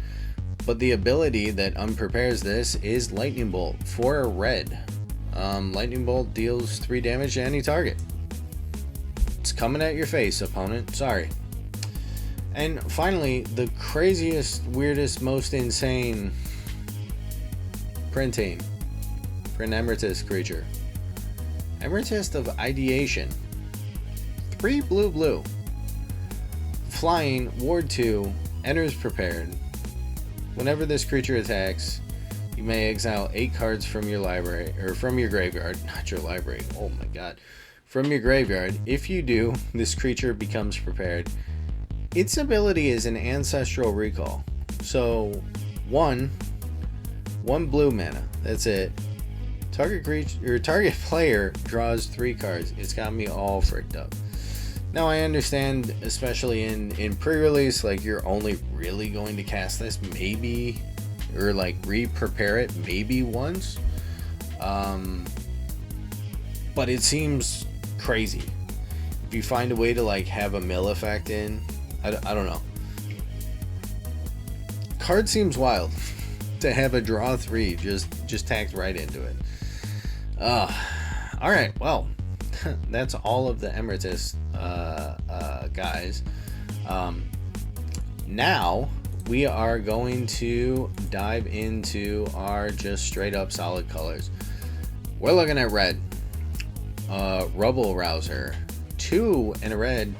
But the ability that unprepares this is Lightning Bolt for a red. Lightning Bolt deals 3 damage to any target. It's coming at your face, opponent. Sorry. And finally, the craziest, weirdest, most insane printing for an Emeritus creature. Emeritus of Ideation. 3 blue. Flying, ward 2, enters prepared. Whenever this creature attacks, you may exile 8 cards from your library, or from your graveyard, not your library, oh my god, from your graveyard. If you do, this creature becomes prepared. Its ability is an Ancestral Recall. So, one blue mana, that's it. Target creature, or target player draws 3 cards. It's got me all fricked up. Now I understand, especially in pre-release, like you're only really going to cast this maybe, or like re-prepare it maybe once. But it seems crazy. If you find a way to like have a mill effect in, I don't know. Card seems wild to have a draw 3 just tacked right into it. Alright, well, that's all of the Emeritus guys. Now we are going to dive into our just straight up solid colors. We're looking at red. Rubble Rouser, 2 in a red.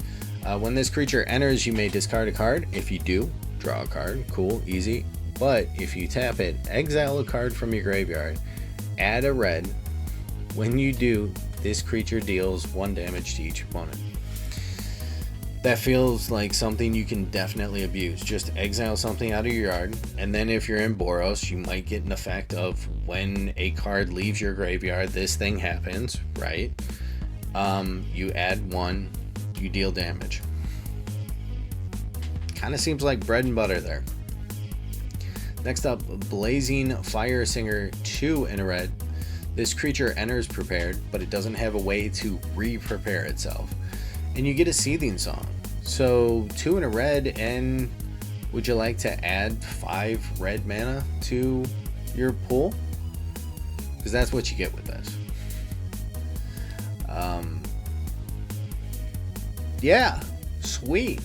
When this creature enters, you may discard a card. If you do, draw a card. Cool, easy. But if you tap it, exile a card from your graveyard, add a red. When you do, this creature deals 1 damage to each opponent. That feels like something you can definitely abuse. Just exile something out of your yard, and then if you're in Boros, you might get an effect of when a card leaves your graveyard, this thing happens, right? You add 1, you deal damage. Kind of seems like bread and butter there. Next up, Blazing Fire Singer, 2 in a red. This creature enters prepared, but it doesn't have a way to re-prepare itself. And you get a Seething Song. So 2 in a red, and would you like to add 5 red mana to your pool? Because that's what you get with this. Yeah, sweet.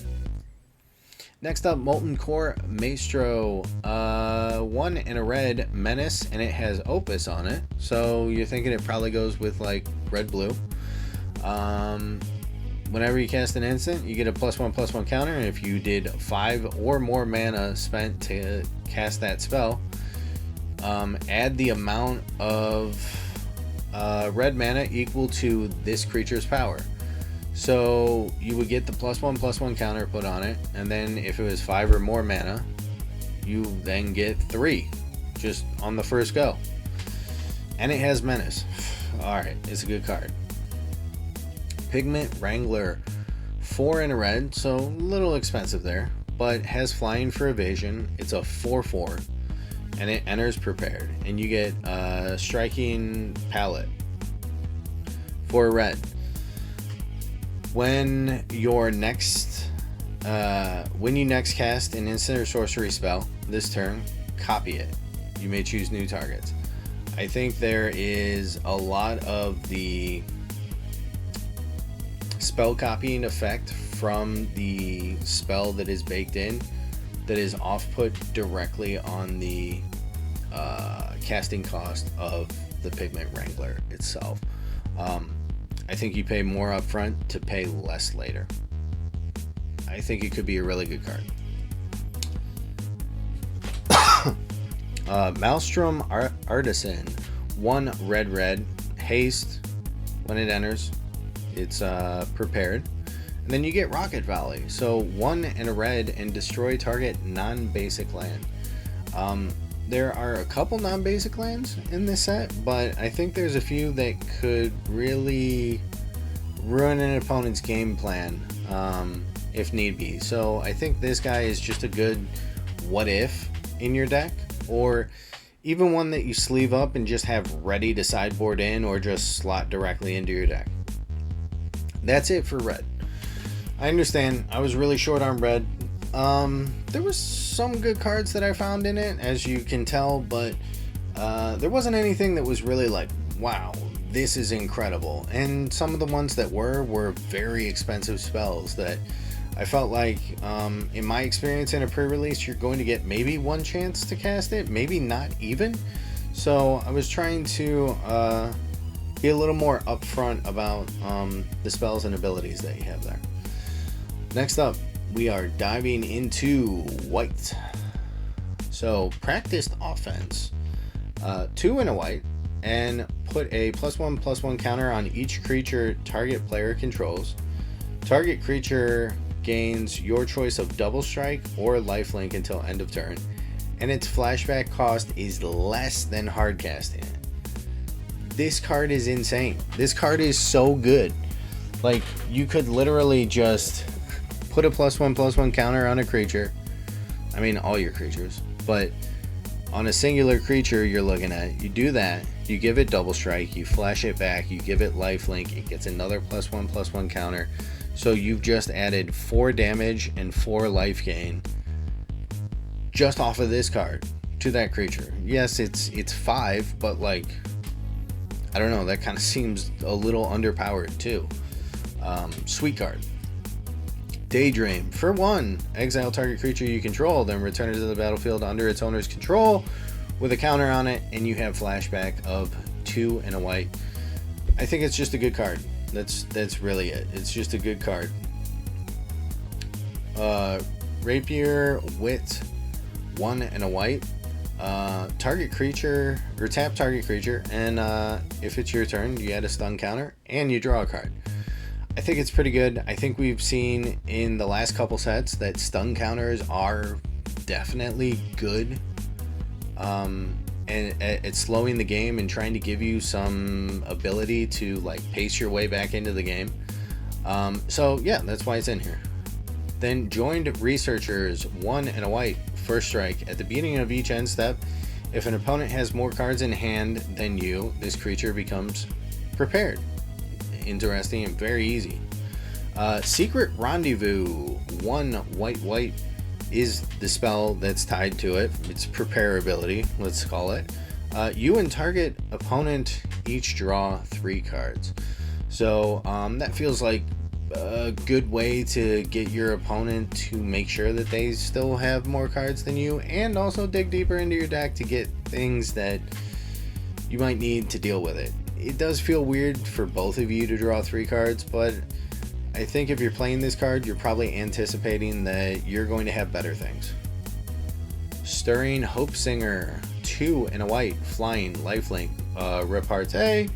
Next up, Molten Core Maestro, 1 in a red Menace, and it has Opus on it. So you're thinking it probably goes with like red-blue. Whenever you cast an instant, you get a +1/+1 counter, and if you did 5 or more mana spent to cast that spell, add the amount of red mana equal to this creature's power. So you would get the +1/+1 counter put on it, and then if it was 5 or more mana, you then get 3 just on the first go. And it has Menace. Alright, it's a good card. Pigment Wrangler, 4 in a red, so a little expensive there, but has flying for evasion. It's a 4/4, and it enters prepared, and you get Striking Palette for a red. When you next cast an instant or sorcery spell this turn, copy it. You may choose new targets. I think there is a lot of the spell copying effect from the spell that is baked in that is off-put directly on the casting cost of the Pigment Wrangler itself. I think you pay more up front to pay less later. I think it could be a really good card. Maelstrom Artisan, 1 red, haste. When it enters, it's prepared. And then you get Rocket Volley. So 1 in a red and destroy target non-basic land. There are a couple non-basic lands in this set, but I think there's a few that could really ruin an opponent's game plan if need be. So I think this guy is just a good what if in your deck, or even one that you sleeve up and just have ready to sideboard in or just slot directly into your deck. That's it for red. I understand I was really short on red. There was some good cards that I found in it, as you can tell, but there wasn't anything that was really like, wow, this is incredible. And some of the ones that were very expensive spells that I felt like, in my experience in a pre-release, you're going to get maybe one chance to cast it, maybe not even. So I was trying to be a little more upfront about the spells and abilities that you have there. Next up, we are diving into white. So practiced offense, 2 and a white, and put a +1/+1 counter on each creature target player controls. Target creature gains your choice of double strike or lifelink until end of turn, and its flashback cost is less than hard casting it. This card is insane. This card is so good. Like, you could literally just put a +1/+1 counter on a creature. I mean, all your creatures, but on a singular creature you're looking at, you do that, you give it double strike, you flash it back, you give it lifelink, it gets another +1/+1 counter. So you've just added 4 damage and 4 life gain just off of this card to that creature. Yes, it's 5, but like, I don't know, that kind of seems a little underpowered too. Sweet card. Daydream. For 1, exile target creature you control, then return it to the battlefield under its owner's control with a counter on it, and you have flashback of 2 and a white. I think it's just a good card. That's really it. It's just a good card. Rapier Wit, 1 and a white. Target creature, or tap target creature, and if it's your turn, you add a stun counter and you draw a card. I think it's pretty good. I think we've seen in the last couple sets that stun counters are definitely good, and it's slowing the game and trying to give you some ability to like pace your way back into the game. So yeah, that's why it's in here. Then joined researchers, 1 and a white, first strike. At the beginning of each end step, if an opponent has more cards in hand than you, this creature becomes prepared. Interesting and very easy. Secret Rendezvous, 1 white is the spell that's tied to it. It's prepare ability, let's call it. You and target opponent each draw 3 cards. So that feels like a good way to get your opponent to make sure that they still have more cards than you, and also dig deeper into your deck to get things that you might need to deal with it. It does feel weird for both of you to draw 3 cards, but I think if you're playing this card, you're probably anticipating that you're going to have better things. Stirring Hope Singer, 2 and a white, flying, lifelink, repartee.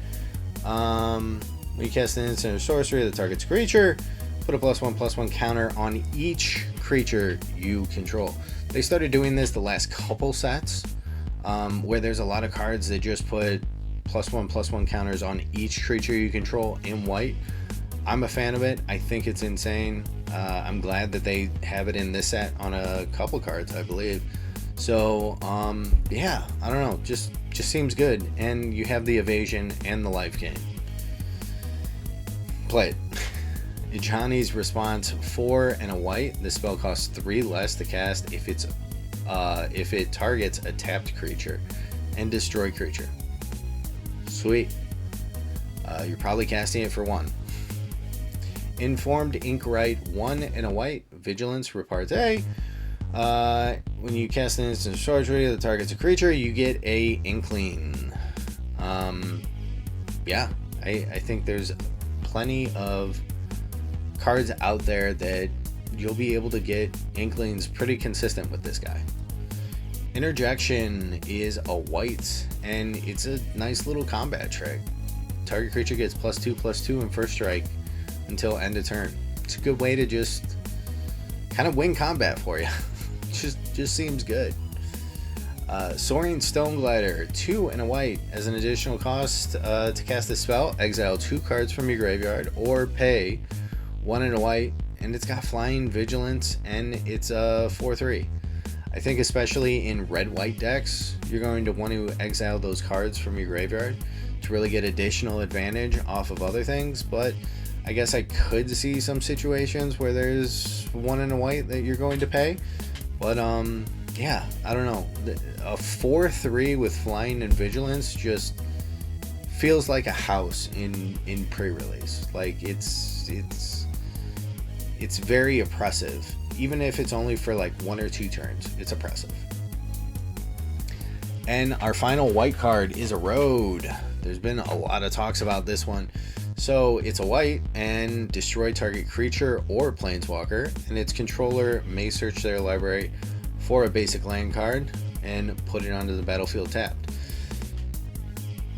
When you cast an instant or sorcery that targets a creature, put a +1/+1 counter on each creature you control. They started doing this the last couple sets, where there's a lot of cards that just put +1/+1 counters on each creature you control in white. I'm a fan of it. I think it's insane. I'm glad that they have it in this set on a couple cards, I believe. So yeah, I don't know, just seems good, and you have the evasion and the life gain. Play it. Johnny's Response, 4 and a white. This spell costs 3 less to cast if it targets a tapped creature and destroy creature. Sweet. You're probably casting it for 1. Informed Inkwright, 1 and a white, vigilance, repartee. When you cast an instant sorcery that targets a creature, you get a inkling. Yeah, I think there's plenty of cards out there that you'll be able to get inklings pretty consistent with this guy. Interjection is a white, and it's a nice little combat trick. Target creature gets +2/+2 in first strike until end of turn. It's a good way to just kind of win combat for you. just seems good. Soaring Stone Glider, 2 and a white. As an additional cost to cast this spell, exile 2 cards from your graveyard or pay 1 and a white, and it's got flying, vigilance, and it's a 4/3. I think especially in red-white decks, you're going to want to exile those cards from your graveyard to really get additional advantage off of other things. But I guess I could see some situations where there's 1 and a white that you're going to pay. But yeah, I don't know. A 4/3 with flying and vigilance just feels like a house in pre-release. Like it's very oppressive. Even if it's only for like 1 or 2 turns, it's oppressive. And our final white card is a road. There's been a lot of talks about this one. So it's a white and destroy target creature or planeswalker, and its controller may search their library for a basic land card and put it onto the battlefield tapped.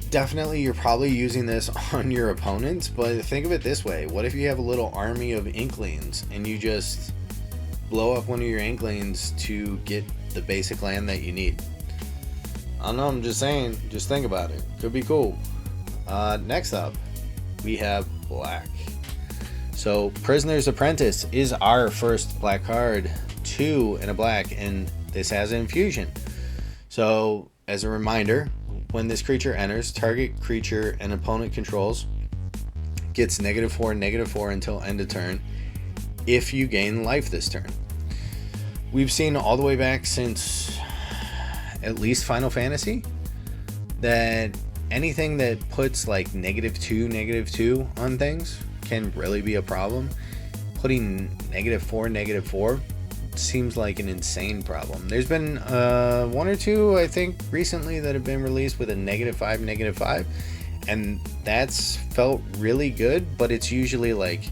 Definitely you're probably using this on your opponents, but think of it this way. What if you have a little army of Inklings and you just blow up one of your Inklings to get the basic land that you need? I don't know, I'm just saying, just think about it. Could be cool. Next up, we have black. So Prisoner's Apprentice is our first black card, 2 and a black, and this has infusion. So as a reminder, when this creature enters, target creature an opponent controls gets -4/-4 until end of turn if you gain life this turn. We've seen all the way back since at least Final Fantasy that anything that puts like -2/-2 on things can really be a problem. Putting -4/-4 seems like an insane problem. There's been 1 or 2, I think, recently that have been released with a -5/-5, and that's felt really good, but it's usually like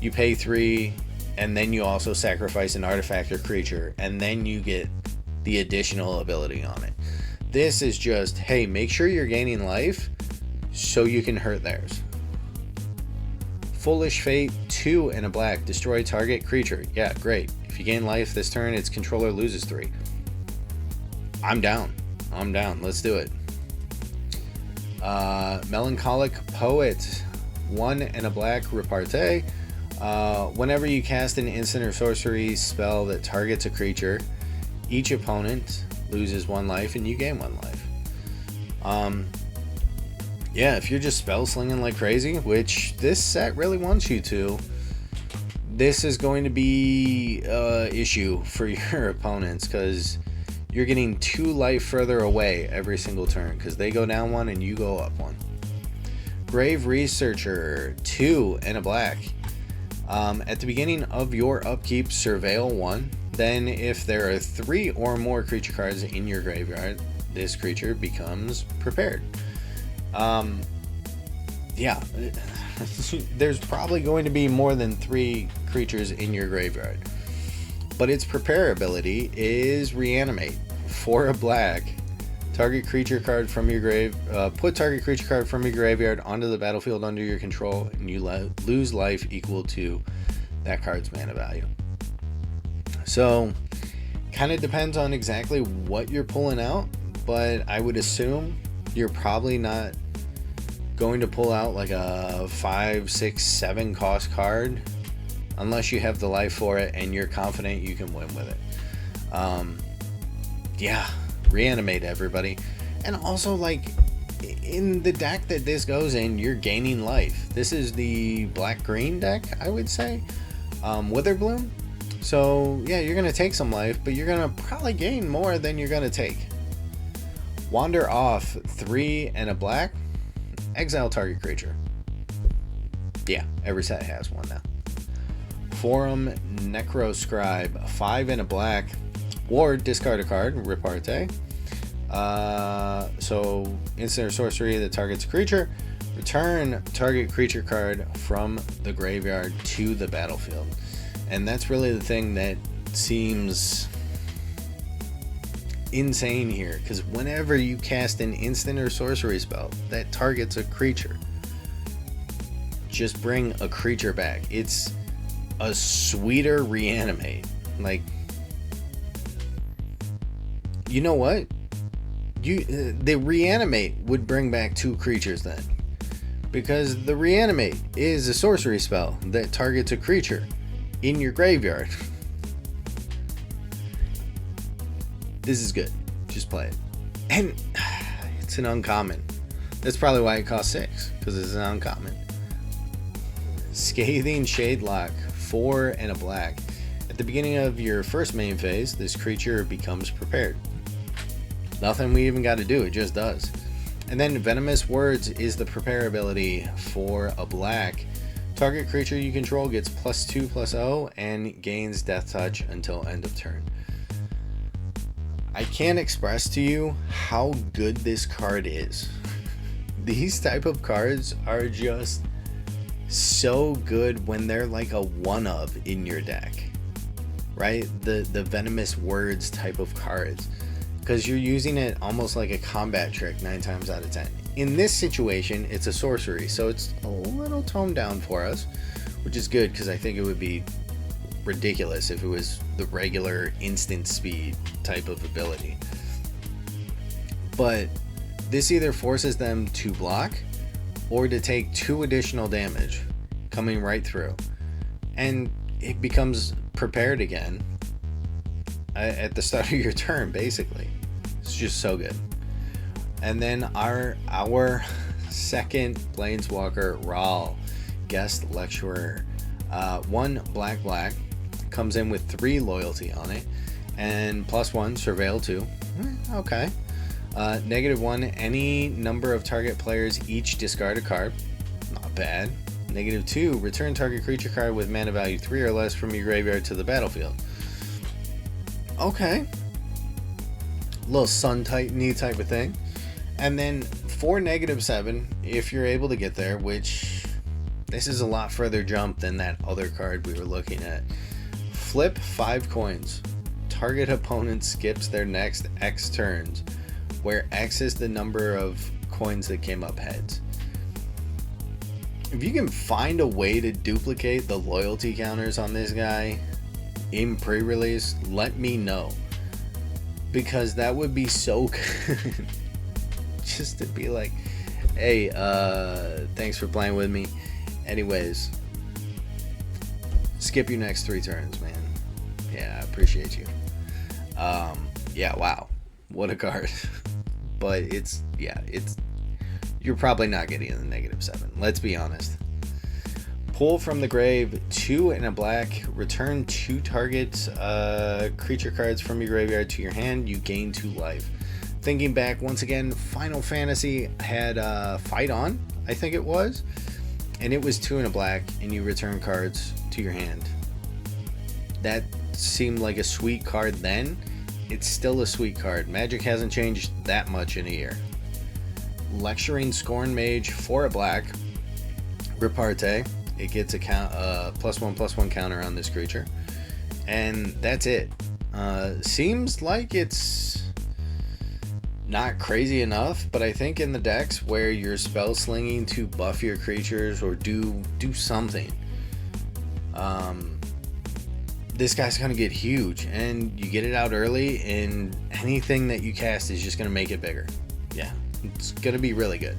you pay 3 and then you also sacrifice an artifact or creature and then you get the additional ability on it. This is just, hey, make sure you're gaining life so you can hurt theirs. Foolish Fate, 2 and a black, destroy target creature. Yeah, great. If you gain life this turn, its controller loses 3. I'm down. Let's do it. Melancholic Poet, 1 and a black, repartee. Whenever you cast an instant or sorcery spell that targets a creature, each opponent loses 1 life and you gain 1 life. Yeah, if you're just spell slinging like crazy, which this set really wants you to, this is going to be an issue for your opponents because you're getting 2 life further away every single turn because they go down 1 and you go up 1. Grave Researcher, 2 and a black. At the beginning of your upkeep, surveil 1. Then if there are 3 or more creature cards in your graveyard, this creature becomes prepared. Yeah, there's probably going to be more than 3 creatures in your graveyard, but its prepare ability is reanimate. For a black, target creature card from your put target creature card from your graveyard onto the battlefield under your control, and you lose life equal to that card's mana value. So kind of depends on exactly what you're pulling out, but I would assume you're probably not going to pull out like a 5, 6, 7 cost card unless you have the life for it and you're confident you can win with it. Yeah, reanimate everybody. And also, like, in the deck that this goes in, you're gaining life. This is the black-green deck, I would say. Witherbloom. So yeah, you're gonna take some life, but you're gonna probably gain more than you're gonna take. Wander Off, 3 and a black, exile target creature. Yeah, every set has one now. Forum Necroscribe, 5 and a black, or discard a card, repartee. So instant or sorcery that targets a creature, return target creature card from the graveyard to the battlefield. And that's really the thing that seems insane here, because whenever you cast an instant or sorcery spell that targets a creature, just bring a creature back. It's a sweeter reanimate. Like, you know what? The reanimate would bring back 2 creatures then, because the reanimate is a sorcery spell that targets a creature in your graveyard. This is good. Just play it. And it's an uncommon. That's probably why it costs 6, because it's an uncommon. Scathing Shadelock, 4 and a black. At the beginning of your first main phase, this creature becomes prepared. Nothing we even got to do, it just does. And then Venomous Words is the prepare ability for a black. Target creature you control gets +2/+0 and gains Death Touch until end of turn. I can't express to you how good this card is. These type of cards are just so good when they're like a one-of in your deck, right? The Venomous Words type of cards, because you're using it almost like a combat trick 9 times out of 10. In this situation, it's a sorcery, so it's a little toned down for us, which is good, because I think it would be ridiculous if it was the regular instant speed type of ability. But this either forces them to block or to take 2 additional damage coming right through, and it becomes prepared again at the start of your turn. Basically, it's just so good. And then our second Planeswalker, Rahl, guest lecturer, 1 black, comes in with 3 loyalty on it, and +1 surveil 2. Okay. -1, any number of target players each discard a card. Not bad. -2, return target creature card with mana value 3 or less from your graveyard to the battlefield. Okay. Little Sun Titan-y type of thing. And then for -7, if you're able to get there, which this is a lot further jump than that other card we were looking at. Flip 5 coins. Target opponent skips their next X turns, where X is the number of coins that came up heads. If you can find a way to duplicate the loyalty counters on this guy in pre-release, let me know, because that would be so good. Just to be like, hey, thanks for playing with me. Anyways, skip your next 3 turns, man. Yeah, I appreciate you. Yeah, wow, what a card. But it's you're probably not getting in the -7. Let's be honest. Pull from the grave 2 and a black. Return 2 target creature cards from your graveyard to your hand. You gain 2 life. Thinking back once again, Final Fantasy had Fight On, I think it was, and it was 2 and a black, and you return cards to your hand. That seemed like a sweet card then. It's still a sweet card. Magic hasn't changed that much in a year. Lecturing Scorn Mage for a black. Reparte. It gets a +1/+1 counter on this creature, and that's it. Seems like it's not crazy enough, but I think in the decks where you're spell slinging to buff your creatures or do something, this guy's gonna get huge, and you get it out early, and anything that you cast is just gonna make it bigger. Yeah, it's gonna be really good.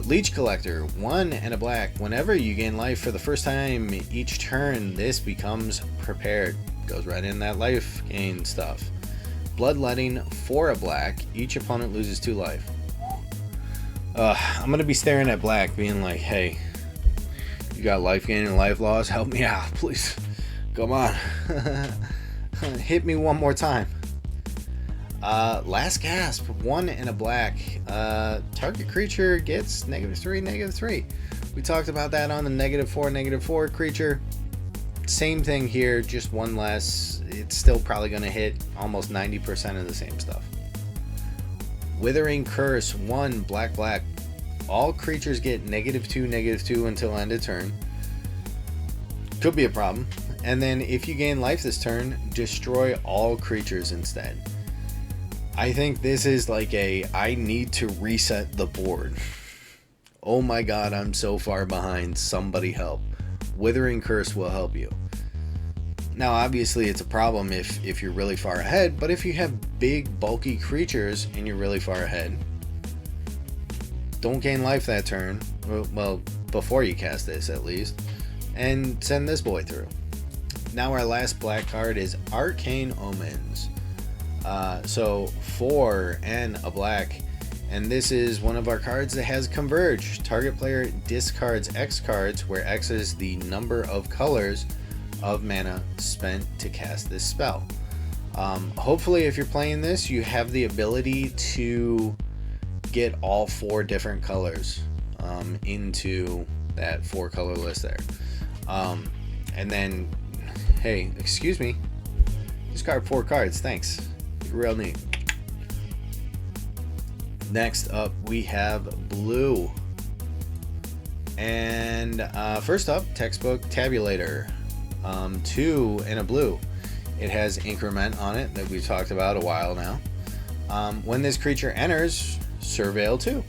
Leech Collector, 1 and a black. Whenever you gain life for the first time each turn, this becomes prepared. Goes right in that life gain stuff. Bloodletting for a black. Each opponent loses 2 life. I'm gonna be staring at black, being like, "Hey, you got life gain and life loss? Help me out, please. Come on, hit me one more time." Last Gasp, 1 and a black. Target creature gets -3/-3. We talked about that on the -4/-4 creature. Same thing here, just 1 less. It's still probably going to hit almost 90% of the same stuff. Withering Curse, 1 black. All creatures get -2/-2 until end of turn. Could be a problem. And then if you gain life this turn, destroy all creatures instead. I think this is like I need to reset the board. Oh my god, I'm so far behind. Somebody help. Withering Curse will help you. Now obviously it's a problem if you're really far ahead, but if you have big bulky creatures and you're really far ahead, don't gain life that turn. Well, before you cast this at least, and send this boy through. Now our last black card is Arcane Omens. So 4 and a black. And this is one of our cards that has Converge. Target player discards X cards, where X is the number of colors of mana spent to cast this spell. Hopefully, if you're playing this, you have the ability to get all 4 different colors into that 4 color list there. And then, hey, excuse me, discard 4 cards. Thanks. You're real neat. Next up, we have blue. And first up, textbook tabulator. 2 and a blue. It has increment on it that we've talked about a while now. When this creature enters, surveil 2.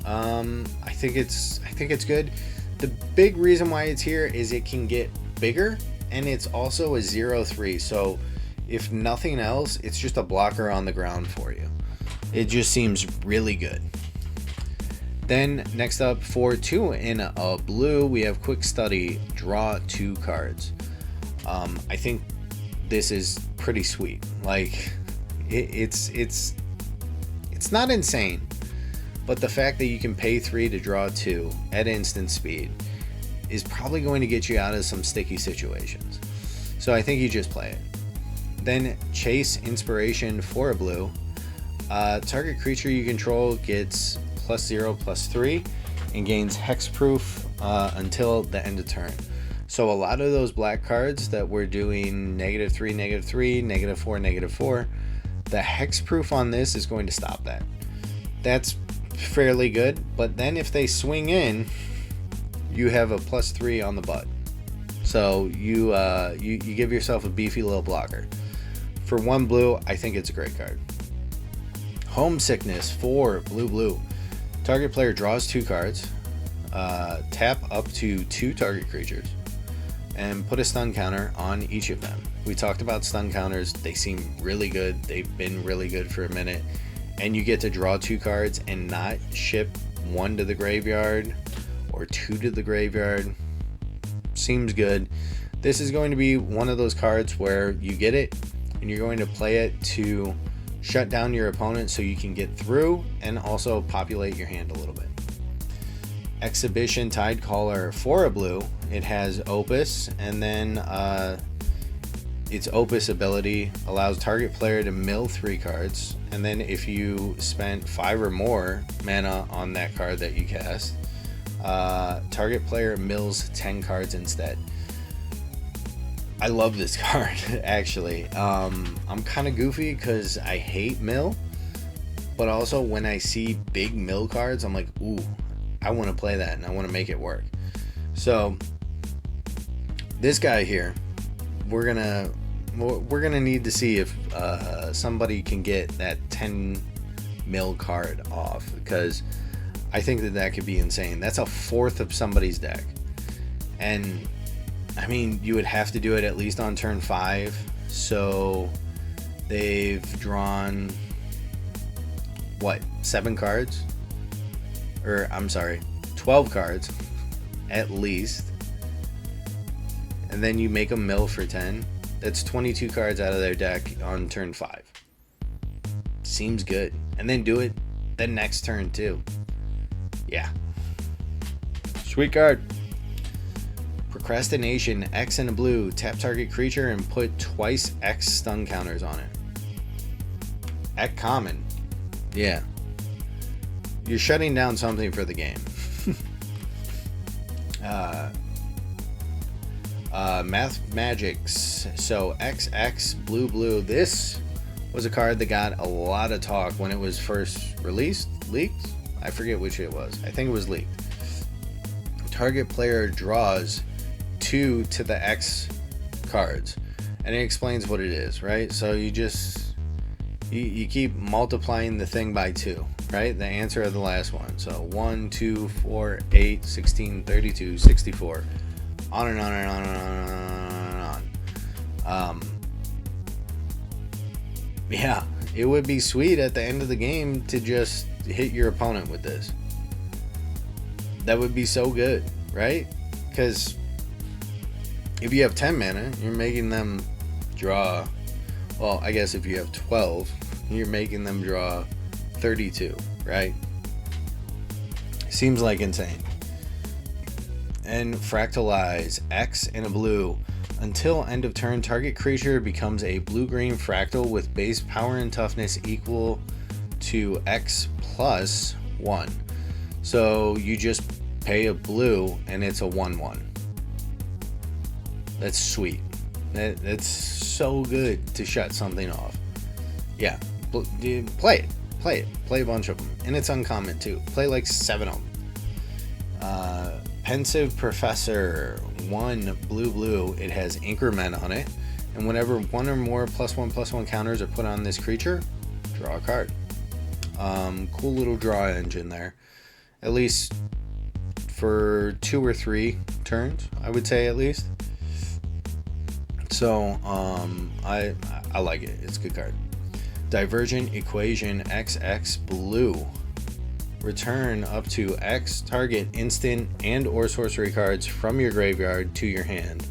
I think it's good. The big reason why it's here is it can get bigger, and it's also a 0/3. So if nothing else, it's just a blocker on the ground for you. It just seems really good. Then next up, for 2 in a blue, we have quick study, draw 2 cards. I think this is pretty sweet. Like it's not insane, but the fact that you can pay 3 to draw 2 at instant speed is probably going to get you out of some sticky situations. So I think you just play it. Then chase inspiration for a blue. Target creature you control gets +0/+3 and gains hexproof until the end of turn. So a lot of those black cards that we're doing -3, -3, -4, -4, the hexproof on this is going to stop that. That's fairly good, but then if they swing in, you have a +3 on the butt. So you give yourself a beefy little blocker. For 1 blue, I think it's a great card. Homesickness for blue. Target player draws 2 cards, tap up to 2 target creatures, and put a stun counter on each of them. We talked about stun counters. They seem really good. They've been really good for a minute. And you get to draw 2 cards and not ship 1 to the graveyard or 2 to the graveyard. Seems good. This is going to be one of those cards where you get it and you're going to play it to shut down your opponent so you can get through and also populate your hand a little bit. Exhibition Tidecaller for a blue. It has Opus, and then its Opus ability allows target player to mill 3 cards, and then if you spent 5 or more mana on that card that you cast, target player mills 10 cards instead. I love this card, actually. I'm kind of goofy because I hate mill, but also when I see big mill cards, I'm like, ooh, I want to play that and I want to make it work. So this guy here, we're gonna need to see if somebody can get that 10 mill card off, because I think that could be insane. That's a 4th of somebody's deck, and I mean, you would have to do it at least on turn 5. So they've drawn, what, 7 cards? Or, I'm sorry, 12 cards at least. And then you make them mill for 10. That's 22 cards out of their deck on turn 5. Seems good. And then do it the next turn too. Yeah. Sweet card. Procrastination, X and a blue. Tap target creature and put twice X stun counters on it. At common. Yeah. You're shutting down something for the game. Math Magics. So XX, blue. This was a card that got a lot of talk when it was first released. Leaked? I forget which it was. I think it was leaked. Target player draws 2 to the X cards, and it explains what it is, right? So you keep multiplying the thing by 2, right? The answer of the last one. So 1, 2, 4, 8, 16, 32, 64, on and on and on and on and on. Yeah, it would be sweet at the end of the game to just hit your opponent with this. That would be so good, right? Because if you have 10 mana, you're making them draw Well, I guess if you have 12, you're making them draw 32, right? Seems like insane. And fractalize X and a blue. Until end of turn, target creature becomes a blue-green fractal with base power and toughness equal to X plus 1. So you just pay a blue and it's a 1/1. That's sweet. That's so good to shut something off. Yeah, play it. Play a bunch of them. And it's uncommon too. Play like 7 of them. Pensive Professor, 1 blue. It has increment on it. And whenever 1 or more +1/+1 counters are put on this creature, draw a card. Cool little draw engine there. At least for 2 or 3 turns, I would say at least. So I like it. It's a good card. Divergent Equation XX blue. Return up to X target instant and or sorcery cards from your graveyard to your hand,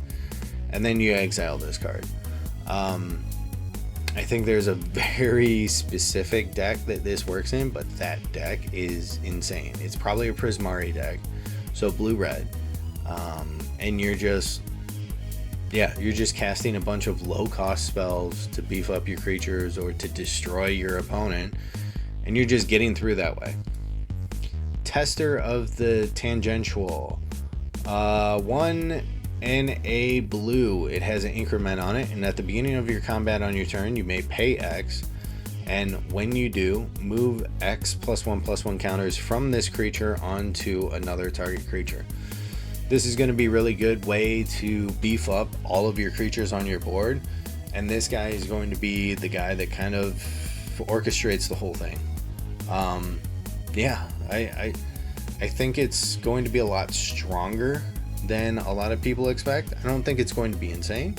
and then you exile this card. I think there's a very specific deck that this works in, but that deck is insane. It's probably a Prismari deck, so blue-red, and you're just casting a bunch of low-cost spells to beef up your creatures or to destroy your opponent, and you're just getting through that way. Tester of the Tangential, 1 and a blue. It has an increment on it, and at the beginning of your combat on your turn, you may pay X, and when you do, move X +1/+1 counters from this creature onto another target creature. This is going to be a really good way to beef up all of your creatures on your board, and this guy is going to be the guy that kind of orchestrates the whole thing. I think it's going to be a lot stronger than a lot of people expect. I don't think it's going to be insane,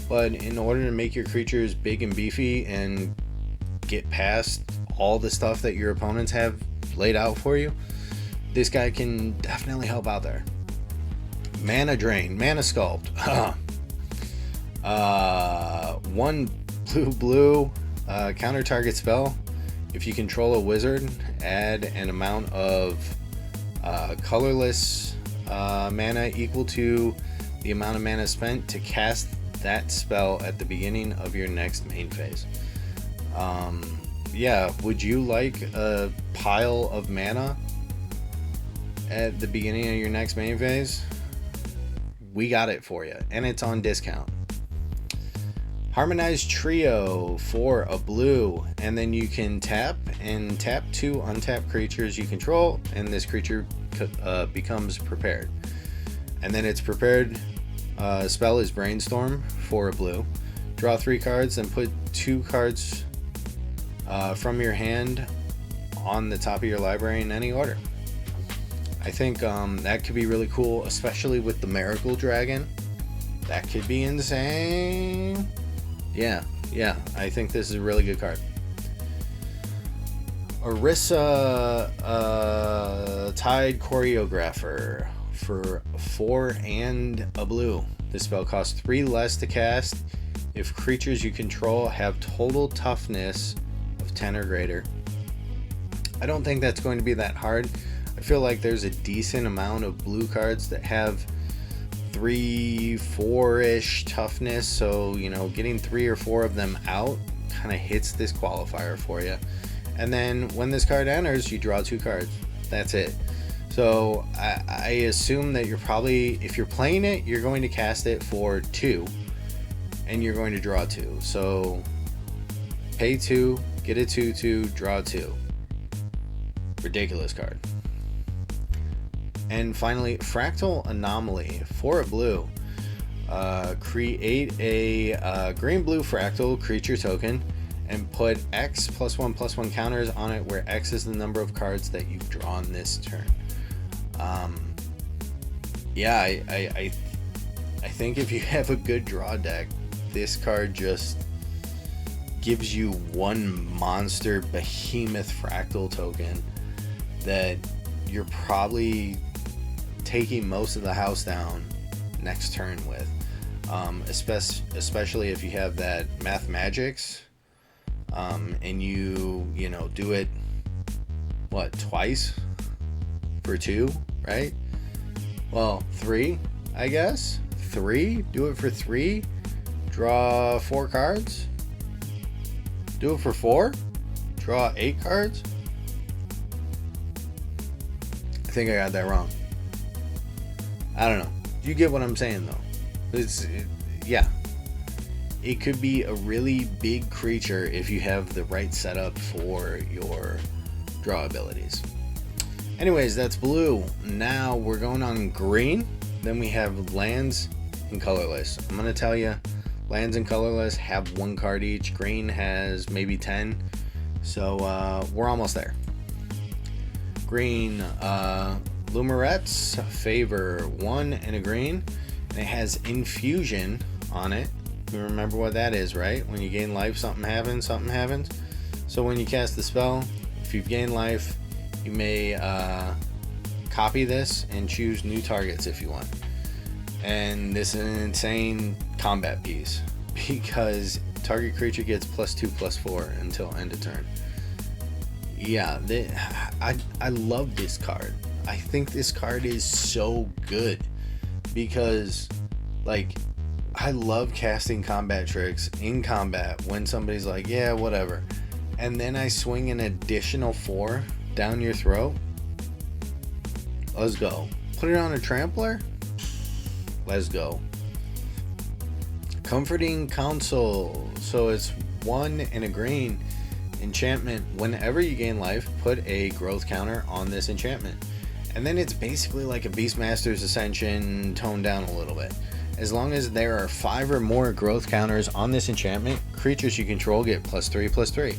but in order to make your creatures big and beefy and get past all the stuff that your opponents have laid out for you, this guy can definitely help out there. Mana Drain, Mana Sculpt. 1 blue, counter target spell. If you control a wizard, add an amount of colorless mana equal to the amount of mana spent to cast that spell at the beginning of your next main phase. Would you like a pile of mana at the beginning of your next main phase? We got it for you, and it's on discount. Harmonized Trio for a blue, and then you can tap 2 untapped creatures you control, and this creature becomes prepared. And then its prepared spell is Brainstorm for a blue. Draw 3 cards, then put 2 cards from your hand on the top of your library in any order. I think that could be really cool, especially with the Miracle Dragon. That could be insane. Yeah, I think this is a really good card. Orisa Tide Choreographer for 4 and a blue. This spell costs 3 less to cast if creatures you control have total toughness of 10 or greater. I don't think that's going to be that hard. I feel like there's a decent amount of blue cards that have 3-4-ish toughness, so getting 3 or 4 of them out kind of hits this qualifier for you. And then when this card enters, you draw 2 cards. That's it. So I assume that if you're playing it, you're going to cast it for 2 and you're going to draw 2. So pay 2, get a 2/2, draw 2. Ridiculous card. And finally, Fractal Anomaly for a blue. Create a green-blue fractal creature token and put X +1/+1 counters on it, where X is the number of cards that you've drawn this turn. I think if you have a good draw deck, this card just gives you one monster behemoth fractal token that you're probably taking most of the house down next turn with. especially if you have that math magics, and you know, do it what, twice for 2, right? Well, 3, I guess. 3, do it for 3, draw 4 cards. Do it for 4, draw 8 cards. I think I got that wrong. I don't know. You get what I'm saying, though. Yeah. It could be a really big creature if you have the right setup for your draw abilities. Anyways, that's blue. Now we're going on green. Then we have lands and colorless. I'm going to tell you, lands and colorless have 1 card each. Green has maybe 10. So we're almost there. Green, Lumerets, favor 1 and a green. And it has infusion on it. You remember what that is, right? When you gain life, something happens. So when you cast the spell, if you've gained life, you may copy this and choose new targets if you want. And this is an insane combat piece because target creature gets +2/+4 until end of turn. Yeah, I love this card. I think this card is so good because, like, I love casting combat tricks in combat when somebody's like, yeah, whatever. And then I swing an additional 4 down your throat. Let's go. Put it on a trampler. Let's go. Comforting Counsel. So it's 1 and a green enchantment. Whenever you gain life, put a growth counter on this enchantment. And then it's basically like a Beastmaster's Ascension toned down a little bit. As long as there are 5 or more growth counters on this enchantment, creatures you control get +3/+3.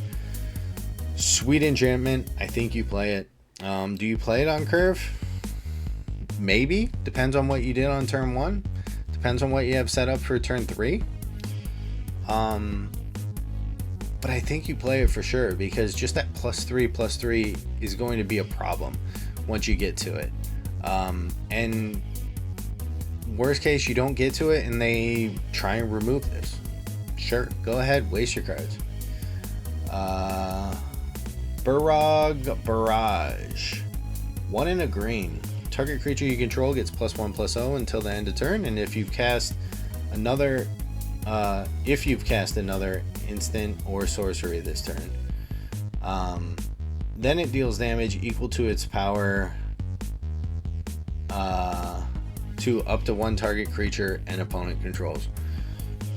Sweet enchantment. I think you play it. Do you play it on curve? Maybe. Depends on what you did on turn 1. Depends on what you have set up for turn 3. But I think you play it for sure because just that +3/+3 is going to be a problem once you get to it. And worst case, you don't get to it and they try and remove this. Sure, go ahead, waste your cards. Burrog Barrage. 1 and a green. Target creature you control gets +1/+0 until the end of turn, and if you've cast another instant or sorcery this turn, then it deals damage equal to its power to up to 1 target creature and opponent controls.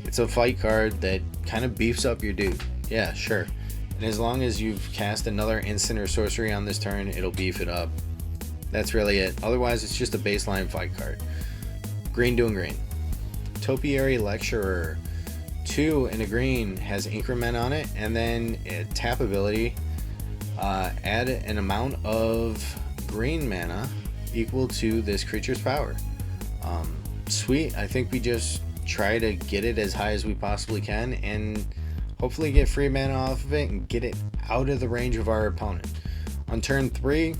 It's a fight card that kind of beefs up your dude. Yeah, sure. And as long as you've cast another instant or sorcery on this turn, it'll beef it up. That's really it. Otherwise, it's just a baseline fight card. Green doing green. Topiary Lecturer. 2 and a green, has increment on it, and then a tap ability. Add an amount of green mana equal to this creature's power. Sweet. I think we just try to get it as high as we possibly can and hopefully get free mana off of it and get it out of the range of our opponent. On turn 3,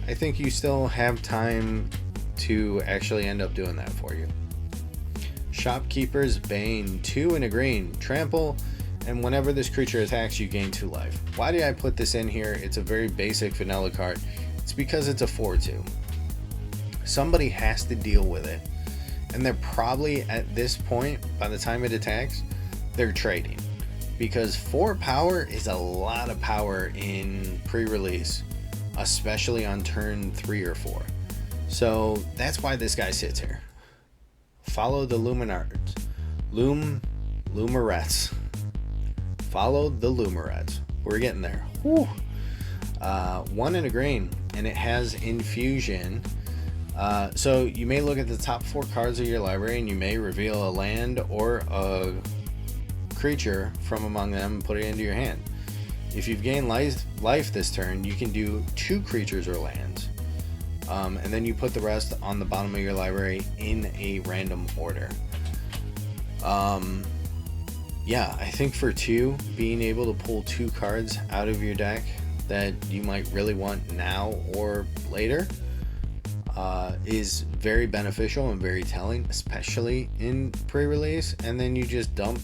I think you still have time to actually end up doing that for you. Shopkeeper's Bane. 2 and a green. Trample, and whenever this creature attacks, you gain 2 life. Why did I put this in here? It's a very basic vanilla card. It's because it's a 4/2. Somebody has to deal with it. And they're probably, at this point, by the time it attacks, they're trading. Because 4 power is a lot of power in pre-release, especially on turn 3 or 4. So that's why this guy sits here. Follow the Lumerets. Follow the Lumerets. We're getting there. Whew. 1 and a green, and it has infusion. So you may look at the top 4 cards of your library and you may reveal a land or a creature from among them and put it into your hand. If you've gained life this turn, you can do 2 creatures or lands. And then you put the rest on the bottom of your library in a random order. Yeah, I think for 2, being able to pull 2 cards out of your deck that you might really want now or later, is very beneficial and very telling, especially in pre-release. And then you just dump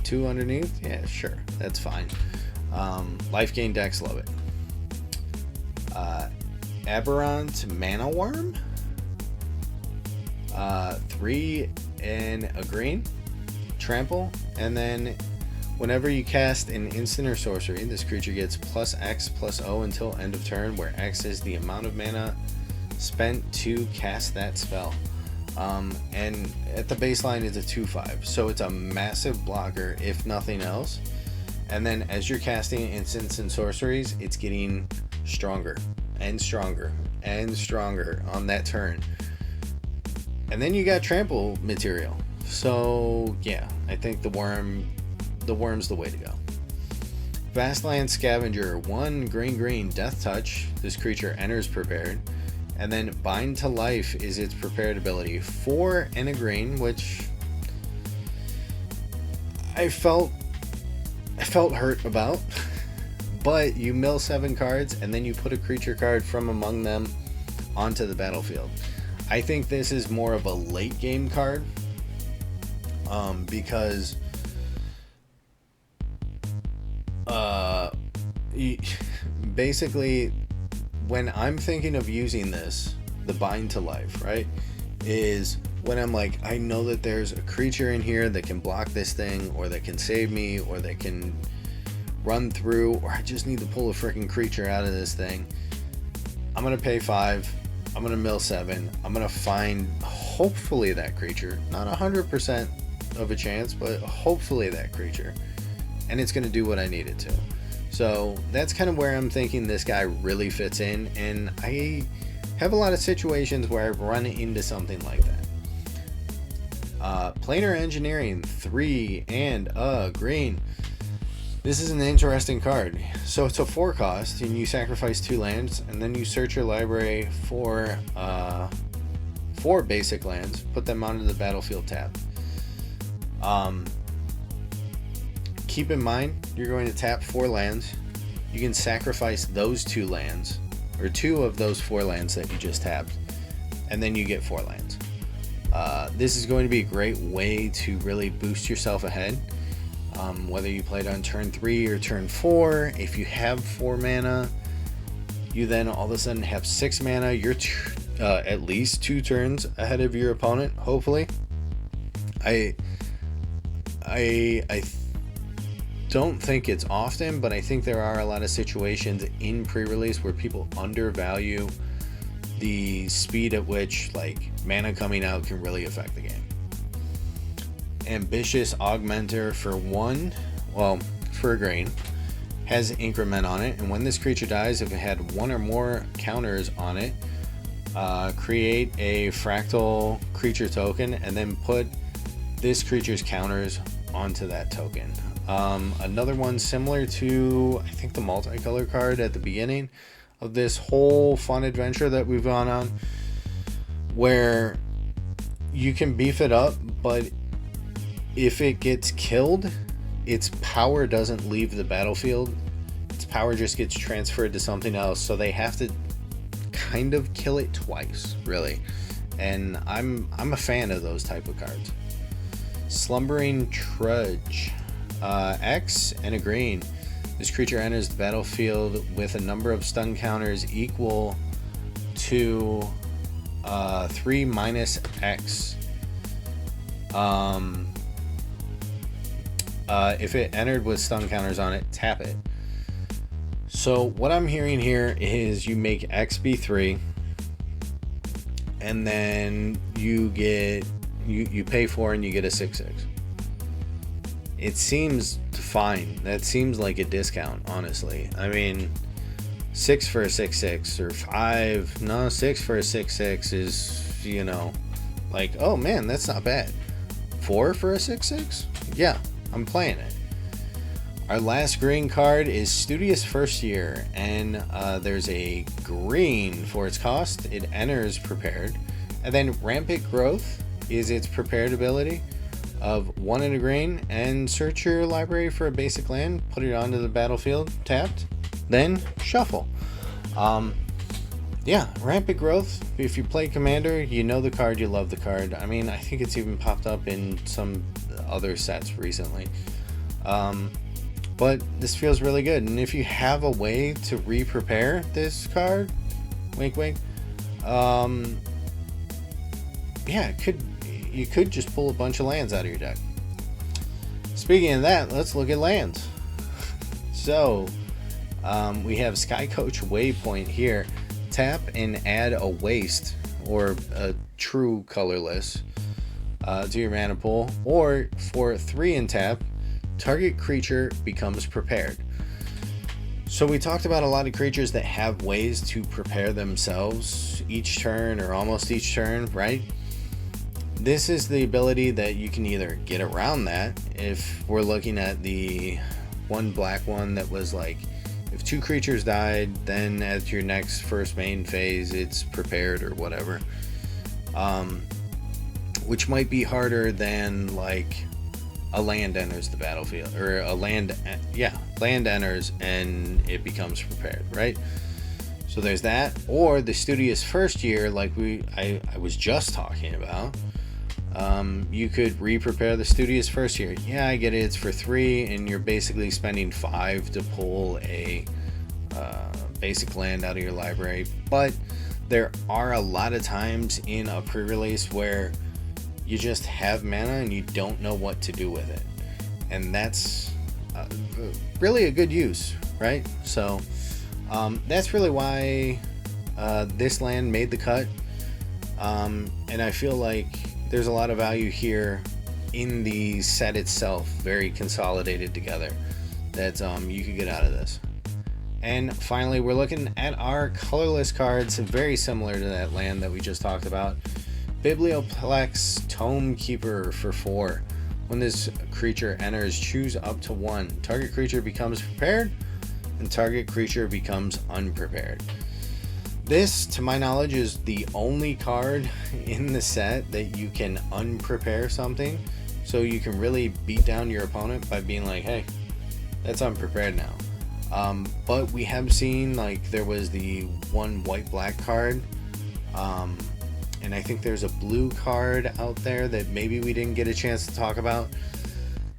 2 underneath. Yeah, sure, that's fine. Life gain decks love it. Aberrant Mana Worm, 3 and a green, trample, and then whenever you cast an instant or sorcery, this creature gets +X/+O until end of turn, where X is the amount of mana spent to cast that spell. And at the baseline is a 2/5, so it's a massive blocker if nothing else. And then as you're casting instants and sorceries, it's getting stronger and stronger and stronger on that turn. And then you got trample material. So yeah, I think the worm's the way to go. Vastland Scavenger, 1 green Death Touch. This creature enters prepared. And then Bind to Life is its prepared ability. 4 and a green, which I felt hurt about. But you mill 7 cards and then you put a creature card from among them onto the battlefield. I think this is more of a late game card, because basically when I'm thinking of using this, the Bind to Life, right, is when I'm like, I know that there's a creature in here that can block this thing, or that can save me, or that can run through, or I just need to pull a freaking creature out of this thing. I'm gonna pay 5, I'm gonna mill 7, I'm gonna find hopefully that creature, not 100% of a chance, but hopefully that creature, and it's gonna do what I need it to. So that's kind of where I'm thinking this guy really fits in, and I have a lot of situations where I've run into something like that. Planar Engineering, 3 and a green. This is an interesting card. So it's a 4 cost, and you sacrifice 2 lands, and then you search your library for 4 basic lands, put them onto the battlefield tab. Keep in mind, you're going to tap 4 lands. You can sacrifice those 2 lands, or 2 of those 4 lands that you just tapped, and then you get 4 lands. This is going to be a great way to really boost yourself ahead. Whether you played on turn 3 or turn 4, if you have 4 mana, you then all of a sudden have 6 mana. You're at least 2 turns ahead of your opponent, hopefully. I don't think it's often, but I think there are a lot of situations in pre-release where people undervalue the speed at which like mana coming out can really affect the game. Ambitious Augmenter for 1, well, for a green, has increment on it, and when this creature dies, if it had 1 or more counters on it, create a fractal creature token and then put this creature's counters onto that token. Another one similar to, I think, the multicolor card at the beginning of this whole fun adventure that we've gone on, where you can beef it up, but if it gets killed, its power doesn't leave the battlefield. Its power just gets transferred to something else, so they have to kind of kill it twice, really. And I'm a fan of those type of cards. Slumbering Trudge, X and a green. This creature enters the battlefield with a number of stun counters equal to 3 minus X. If it entered with stun counters on it, tap it. So what I'm hearing here is you make X be 3, and then you get you pay 4 and you get a 6/6. It seems fine. That seems like a discount, honestly. I mean, 6 for a 6/6 or 5. No, 6 for a 6/6 is, you know, like, oh man, that's not bad. 4 for a 6/6? Yeah, I'm playing it. Our last green card is Studious First Year, and there's a green for its cost. It enters prepared, and then Rampant Growth is its prepared ability of 1 and a green, and search your library for a basic land, put it onto the battlefield tapped, then shuffle. yeah, rampant growth. If you play Commander, you know the card, you love the card. I mean, I think it's even popped up in some other sets recently. But this feels really good. And if you have a way to re-prepare this card, wink wink, yeah, you could just pull a bunch of lands out of your deck. Speaking of that, let's look at lands. So we have Sky Coach Waypoint here. Tap and add a waste or a true colorless to your mana pool, or for 3 and tap, target creature becomes prepared. So we talked about a lot of creatures that have ways to prepare themselves each turn or almost each turn, right? This is the ability that you can either get around that. If we're looking at the one black one that was like, if 2 creatures died, then at your next first main phase, it's prepared or whatever. Which might be harder than like a land enters the battlefield, or a land enters and it becomes prepared, right? So there's that. Or the Studious First Year, like I was just talking about. You could re-prepare the Studious First Year. Yeah, I get it, it's for 3 and you're basically spending 5 to pull a basic land out of your library, but there are a lot of times in a pre-release where you just have mana and you don't know what to do with it, and that's really a good use, right? So that's really why this land made the cut, and I feel like there's a lot of value here in the set itself, very consolidated together, that you could get out of this. And finally, we're looking at our colorless cards, very similar to that land that we just talked about. Biblioplex Tome Keeper for 4. When this creature enters, choose up to 1. Target creature becomes prepared, and target creature becomes unprepared. This, to my knowledge, is the only card in the set that you can unprepare something, so you can really beat down your opponent by being like, hey, that's unprepared now. But we have seen, like, there was the one white-black card, and I think there's a blue card out there that maybe we didn't get a chance to talk about,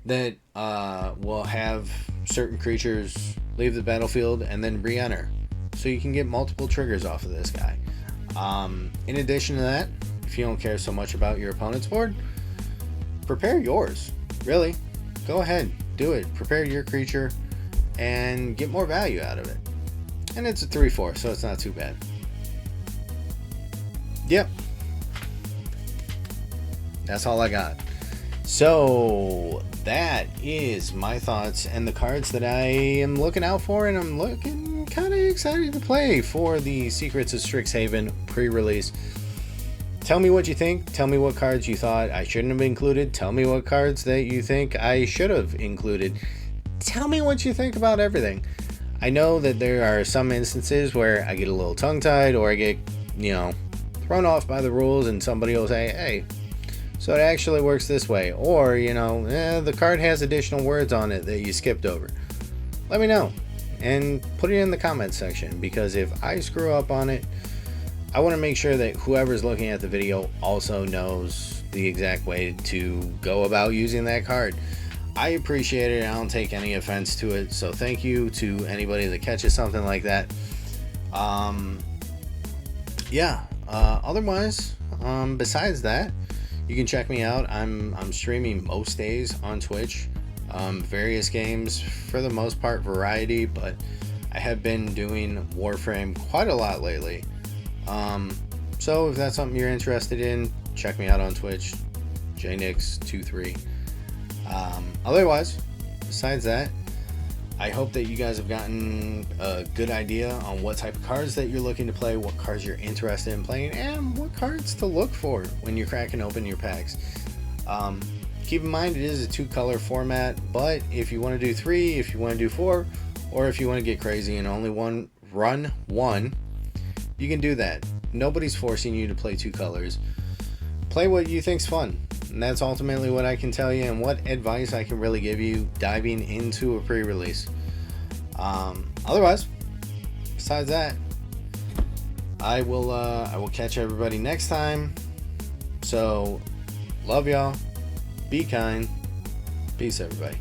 that will have certain creatures leave the battlefield and then re-enter. So you can get multiple triggers off of this guy. In addition to that, if you don't care so much about your opponent's board, prepare yours. Really, go ahead, do it. Prepare your creature and get more value out of it. And it's a 3/4, so it's not too bad. Yep, that's all I got. So that is my thoughts and the cards that I am looking out for, and I'm looking kind of excited to play for the Secrets of Strixhaven pre-release. Tell me what you think. Tell me what cards you thought I shouldn't have included. Tell me what cards that you think I should have included. Tell me what you think about everything. I know that there are some instances where I get a little tongue-tied, or I get, thrown off by the rules, and somebody will say, hey, so it actually works this way, or, the card has additional words on it that you skipped over. Let me know and put it in the comments section, because if I screw up on it, I want to make sure that whoever's looking at the video also knows the exact way to go about using that card. I appreciate it. I don't take any offense to it, so thank you to anybody that catches something like that. Otherwise, besides that, you can check me out. I'm streaming most days on Twitch, various games, for the most part variety, but I have been doing Warframe quite a lot lately. So if that's something you're interested in, check me out on Twitch, jnix23. Otherwise, besides that, I hope that you guys have gotten a good idea on what type of cards that you're looking to play, what cards you're interested in playing, and what cards to look for when you're cracking open your packs. Keep in mind, it is a 2-color format, but if you want to do 3, if you want to do 4, or if you want to get crazy and only run one, you can do that. Nobody's forcing you to play 2 colors. Play what you think's fun. And that's ultimately what I can tell you, and what advice I can really give you diving into a pre-release. Otherwise, besides that, I will catch everybody next time. So, love y'all. Be kind. Peace, everybody.